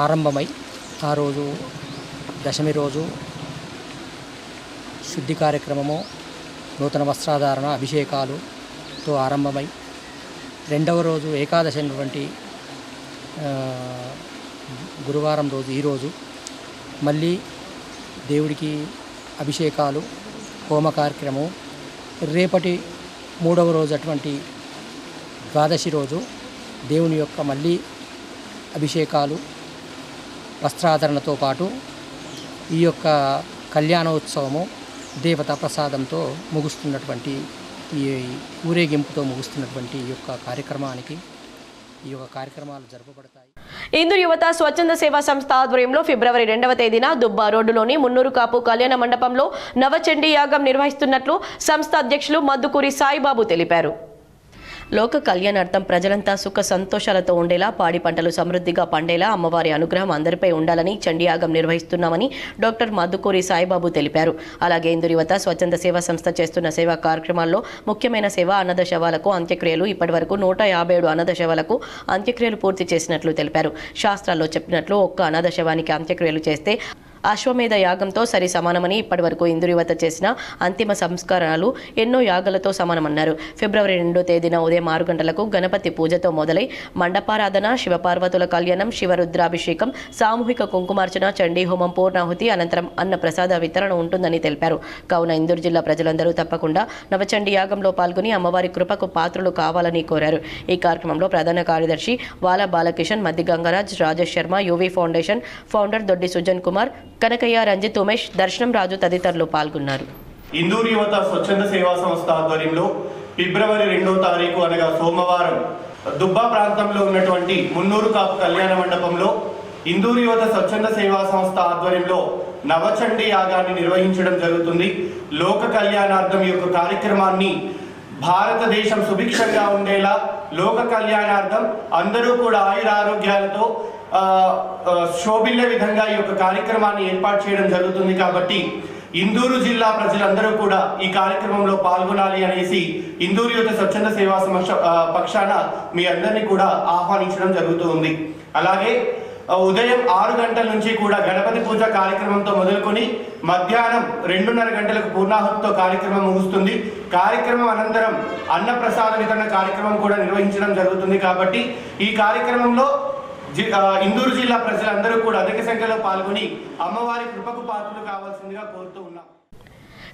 S13: ఆరంభమై ఆ రోజు దశమి రోజు శుద్ధి కార్యక్రమము, నూతన వస్త్రాధారణ, అభిషేకాలుతో ఆరంభమై 2వ రోజు ఏకాదశి అయినటువంటి గురువారం రోజు ఈరోజు మళ్ళీ దేవుడికి అభిషేకాలు, హోమ కార్యక్రమం, రేపటి 3వ రోజు అటువంటి ద్వాదశి రోజు దేవుని యొక్క మళ్ళీ అభిషేకాలు, వస్త్రాధరణతో పాటు ఈ యొక్క కళ్యాణోత్సవము దేవతా ప్రసాదంతో ముగుస్తున్నటువంటి ఈ ఊరేగింపుతో ముగుస్తున్నటువంటి ఈ యొక్క కార్యక్రమానికి ఈ యొక్క కార్యక్రమాలు జరపబడతాయి.
S1: ఇందూరు యువత స్వచ్ఛంద సేవా సంస్థ ఆధ్వర్యంలో ఫిబ్రవరి 2వ తేదీన దుబ్బా రోడ్డులోని మున్నూరు కాపు కళ్యాణ మండపంలో నవచండీ యాగం నిర్వహిస్తున్నట్లు సంస్థ అధ్యక్షులు మద్దుకూరి సాయిబాబు తెలిపారు. లోక కళ్యాణార్థం ప్రజలంతా సుఖ సంతోషాలతో ఉండేలా, పాడి పంటలు సమృద్ధిగా పండేలా అమ్మవారి అనుగ్రహం అందరిపై ఉండాలని చండీయాగం నిర్వహిస్తున్నామని డాక్టర్ మధుకూరి సాయిబాబు తెలిపారు. అలాగే ఇందూరు యువత స్వచ్ఛంద సేవా సంస్థ చేస్తున్న సేవా కార్యక్రమాల్లో ముఖ్యమైన సేవ అన్నద శవాలకు అంత్యక్రియలు. ఇప్పటివరకు 157 అన్నద శవాలకు అంత్యక్రియలు పూర్తి చేసినట్లు తెలిపారు. శాస్త్రాల్లో చెప్పినట్లు ఒక్క అన్నద శవానికి అంత్యక్రియలు చేస్తే అశ్వమేధ యాగంతో సరి సమానమని, ఇప్పటివరకు ఇందూరు యువత చేసిన అంతిమ సంస్కారాలు ఎన్నో యాగాలతో సమానమన్నారు. ఫిబ్రవరి 2వ తేదీన ఉదయం 6 గంటలకు గణపతి పూజతో మొదలై మండపారాధన, శివపార్వతుల కళ్యాణం, శివరుద్రాభిషేకం, సామూహిక కుంకుమార్చన, చండీ హోమం, పూర్ణాహుతి అనంతరం అన్న ప్రసాద వితరణ ఉంటుందని తెలిపారు. కావున ఇందూరు జిల్లా ప్రజలందరూ తప్పకుండా నవచండీ యాగంలో పాల్గొని అమ్మవారి కృపకు పాత్రలు కావాలని కోరారు. ఈ కార్యక్రమంలో ప్రధాన కార్యదర్శి వాలా బాలకిషన్, మద్ది గంగరాజ్, రాజేష్ శర్మ, యువి ఫౌండేషన్ ఫౌండర్ దొడ్డి సుజన్ కుమార్, కనకయ్య, రంజిత్, ఉమేష్, దర్శనం రాజు తదితరులు పాల్గొన్నారు.
S4: ఇందూరు యువత స్వచ్ఛంద సేవా సంస్థ ఆధ్వర్యంలో ఫిబ్రవరి 2వ తారీఖు అనగా సోమవారం దుబ్బా ప్రాంతంలో ఉన్నటువంటి మున్నూరు కాపు కళ్యాణ మండపంలో ఇందూరు యువత స్వచ్ఛంద సేవా సంస్థ ఆధ్వర్యంలో నవచండీ యాగాన్ని నిర్వహించడం జరుగుతుంది. లోక కళ్యాణార్థం ఈ యొక్క కార్యక్రమాన్ని భారతదేశం సుభిక్షంగా ఉండేలా, లోక కళ్యాణార్థం అందరూ కూడా ఆయురారోగ్యాలతో శోభిల్ల విధంగా ఈ యొక్క కార్యక్రమాన్ని ఏర్పాటు చేయడం జరుగుతుంది. కాబట్టి ఇందూరు జిల్లా ప్రజలందరూ కూడా ఈ కార్యక్రమంలో పాల్గొనాలి అనేసి ఇందూరు యువత స్వచ్ఛంద సేవా సంస్థ పక్షాన మీ అందరినీ కూడా ఆహ్వానించడం జరుగుతుంది. అలాగే ఉదయం 6 గంటల నుంచి కూడా గణపతి పూజ కార్యక్రమంతో మొదలుకొని మధ్యాహ్నం 2:30 గంటలకు పూర్ణాహుతితో కార్యక్రమం ముగుస్తుంది. కార్యక్రమం అనంతరం అన్న ప్రసాద వితరణ కార్యక్రమం కూడా నిర్వహించడం జరుగుతుంది. కాబట్టి ఈ కార్యక్రమంలో ఇందూరు జిల్లా ప్రజలందరూ కూడా అధిక సంఖ్యలో పాల్గొని అమ్మవారి కృపకు పాత్రలు కావాల్సిందిగా కోరుతూ ఉన్నాం.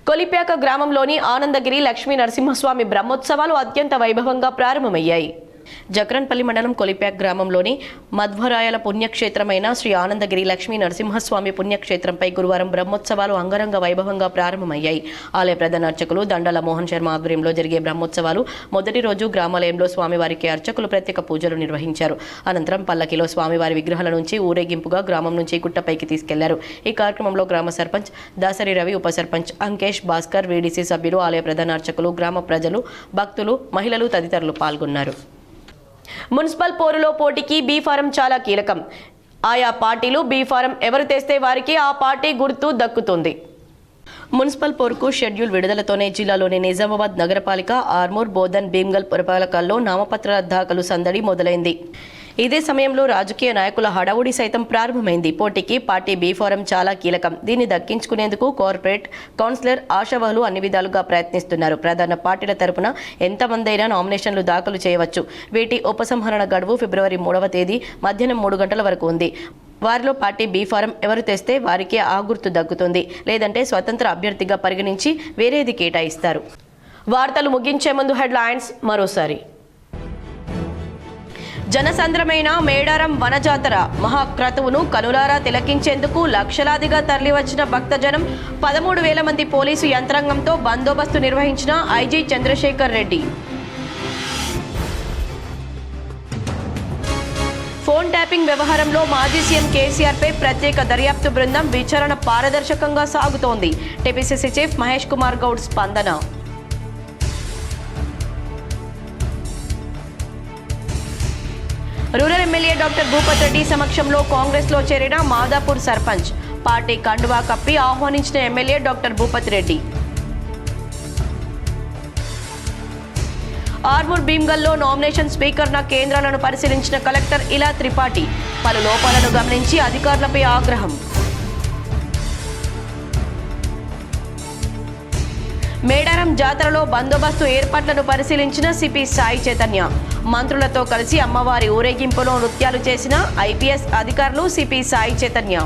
S1: కొలిప్యాక గ్రామంలోని ఆనందగిరి లక్ష్మీ నరసింహస్వామి బ్రహ్మోత్సవాలు అత్యంత వైభవంగా ప్రారంభమయ్యాయి. జక్రన్పల్లి మండలం కొలిప్యాక్ గ్రామంలోని మధ్వరాయల పుణ్యక్షేత్రమైన శ్రీ ఆనందగిరి లక్ష్మీ నరసింహస్వామి పుణ్యక్షేత్రంపై గురువారం బ్రహ్మోత్సవాలు అంగరంగ వైభవంగా ప్రారంభమయ్యాయి. ఆలయ ప్రధాన అర్చకులు దండాల మోహన్ శర్మ ఆధ్వర్యంలో జరిగే బ్రహ్మోత్సవాలు మొదటి రోజు గ్రామాలయంలో స్వామివారికి అర్చకులు ప్రత్యేక పూజలు నిర్వహించారు. అనంతరం పల్లకిలో స్వామివారి విగ్రహాల నుంచి ఊరేగింపుగా గ్రామం నుంచి గుట్టపైకి తీసుకెళ్లారు. ఈ కార్యక్రమంలో గ్రామ సర్పంచ్ దాసరి రవి, ఉప సర్పంచ్ అంకేష్, భాస్కర్, వీడీసీ సభ్యులు, ఆలయ ప్రధాన అర్చకులు, గ్రామ ప్రజలు, భక్తులు, మహిళలు తదితరులు పాల్గొన్నారు. మున్సిపల్ పోరులో పోటీకి బీ ఫారం చాలా కీలకం. ఆయా పార్టీలు బీ ఫారం ఎవరు తెస్తే వారికి ఆ పార్టీ గుర్తు దక్కుతుంది. మున్సిపల్ పోరుకు షెడ్యూల్ విడుదలతోనే జిల్లాలోని నిజామాబాద్ నగరపాలిక, ఆర్మూర్, బోధన్, భీమ్గల్ పురపాలకాల్లో నామపత్రాల దాఖలు సందడి మొదలైంది. ఇదే సమయంలో రాజకీయ నాయకుల హడావుడి సైతం ప్రారంభమైంది. పోటీకి పార్టీ బీ ఫారం చాలా కీలకం. దీన్ని దక్కించుకునేందుకు కార్పొరేట్ కౌన్సిలర్ ఆశావాహులు అన్ని విధాలుగా ప్రయత్నిస్తున్నారు. ప్రధాన పార్టీల తరపున ఎంతమందైనా నామినేషన్లు దాఖలు చేయవచ్చు. వీటి ఉపసంహరణ గడువు ఫిబ్రవరి 3వ తేదీ మధ్యాహ్నం 3 గంటల వరకు ఉంది. వారిలో పార్టీ బీ ఫారం ఎవరు తెస్తే వారికే ఆ గుర్తు దక్కుతుంది. లేదంటే స్వతంత్ర అభ్యర్థిగా పరిగణించి వేరేది కేటాయిస్తారు. వార్తలు ముగించే ముందు హెడ్లైన్స్ మరోసారి. జనసంద్రమైన మేడారం వనజాతర మహాక్రతువును కనులారా తిలకించేందుకు లక్షలాదిగా తరలివచ్చిన భక్తజనం. 13,000 మంది పోలీసు యంత్రాంగంతో బందోబస్తు నిర్వహించిన IG Chandrashekar Reddy. Phone tapping వ్యవహారంలో మాజీ సీఎం కేసీఆర్పై ప్రత్యేక దర్యాప్తు బృందం విచారణ పారదర్శకంగా సాగుతోంది. టీపీసీసీ చీఫ్ మహేష్ కుమార్ గౌడ్ స్పందన. Rural MLA doctor Bhupath Reddy సమక్షంలో కాంగ్రెస్లో చేరిన మాదాపూర్ సర్పంచ్. పార్టీ కండువా కప్పి ఆహ్వానించిన ఎమ్మెల్యే డాక్టర్ భూపత్ రెడ్డి. ఆర్మూర్, భీమ్గల్లో నామినేషన్ స్వీకరణ కేంద్రాలను పరిశీలించిన కలెక్టర్ ఇలా త్రిపాఠి. పలు లోపాలను గమనించి అధికారులపై ఆగ్రహం. మేడారం జాతరలో బందోబస్తు ఏర్పాట్లను పరిశీలించిన సిపి సాయి చైతన్య. మంత్రులతో కలిసి అమ్మవారి ఊరేగింపులో నృత్యాలు చేసిన ఐపీఎస్ అధికారులు సిపి సాయి చైతన్య.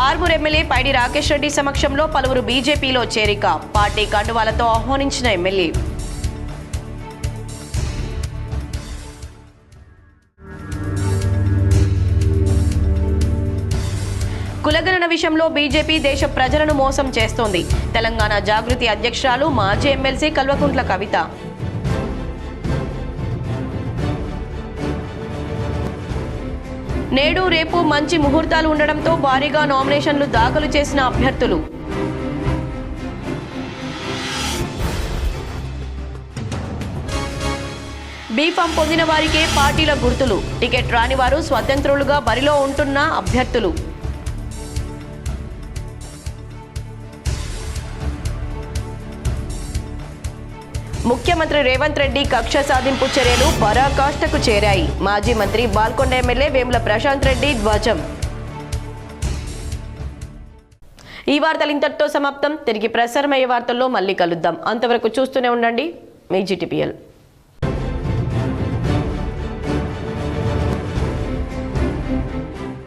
S1: ఆర్మూర్ ఎమ్మెల్యే పైడి రాకేష్ రెడ్డి సమక్షంలో పలువురు బీజేపీలో చేరిక. పార్టీ కండువాలతో ఆహ్వానించిన ఎమ్మెల్యే. కులగణన విషయంలో బీజేపీ దేశ ప్రజలను మోసం చేస్తోంది. తెలంగాణ జాగృతి అధ్యక్షురాలు మాజీ ఎమ్మెల్సీ కల్వకుంట్ల కవిత. నేడు రేపు మంచి ముహూర్తాలు ఉండడంతో భారీగా నామినేషన్లు దాఖలు చేసిన అభ్యర్థులు. బీఫామ్ పొందిన వారికే పార్టీల గుర్తులు, టికెట్ రాని వారు స్వతంత్రులుగా బరిలో ఉంటున్న అభ్యర్థులు. ముఖ్యమంత్రి రేవంత్ రెడ్డి కక్ష సాధింపు చర్యలు పరాకాష్ఠకు చేరాయి. మాజీ మంత్రి బాల్కొండ ఎమ్మెల్యే వేముల ప్రశాంత్ రెడ్డి ధ్వజం. ఈ వార్తలు ఇంతటితో సమాప్తం. తిరిగి ప్రసారమయ్యే వార్తల్లో మళ్ళీ కలుద్దాం. అంతవరకు చూస్తూనే ఉండండి మీ GTPL.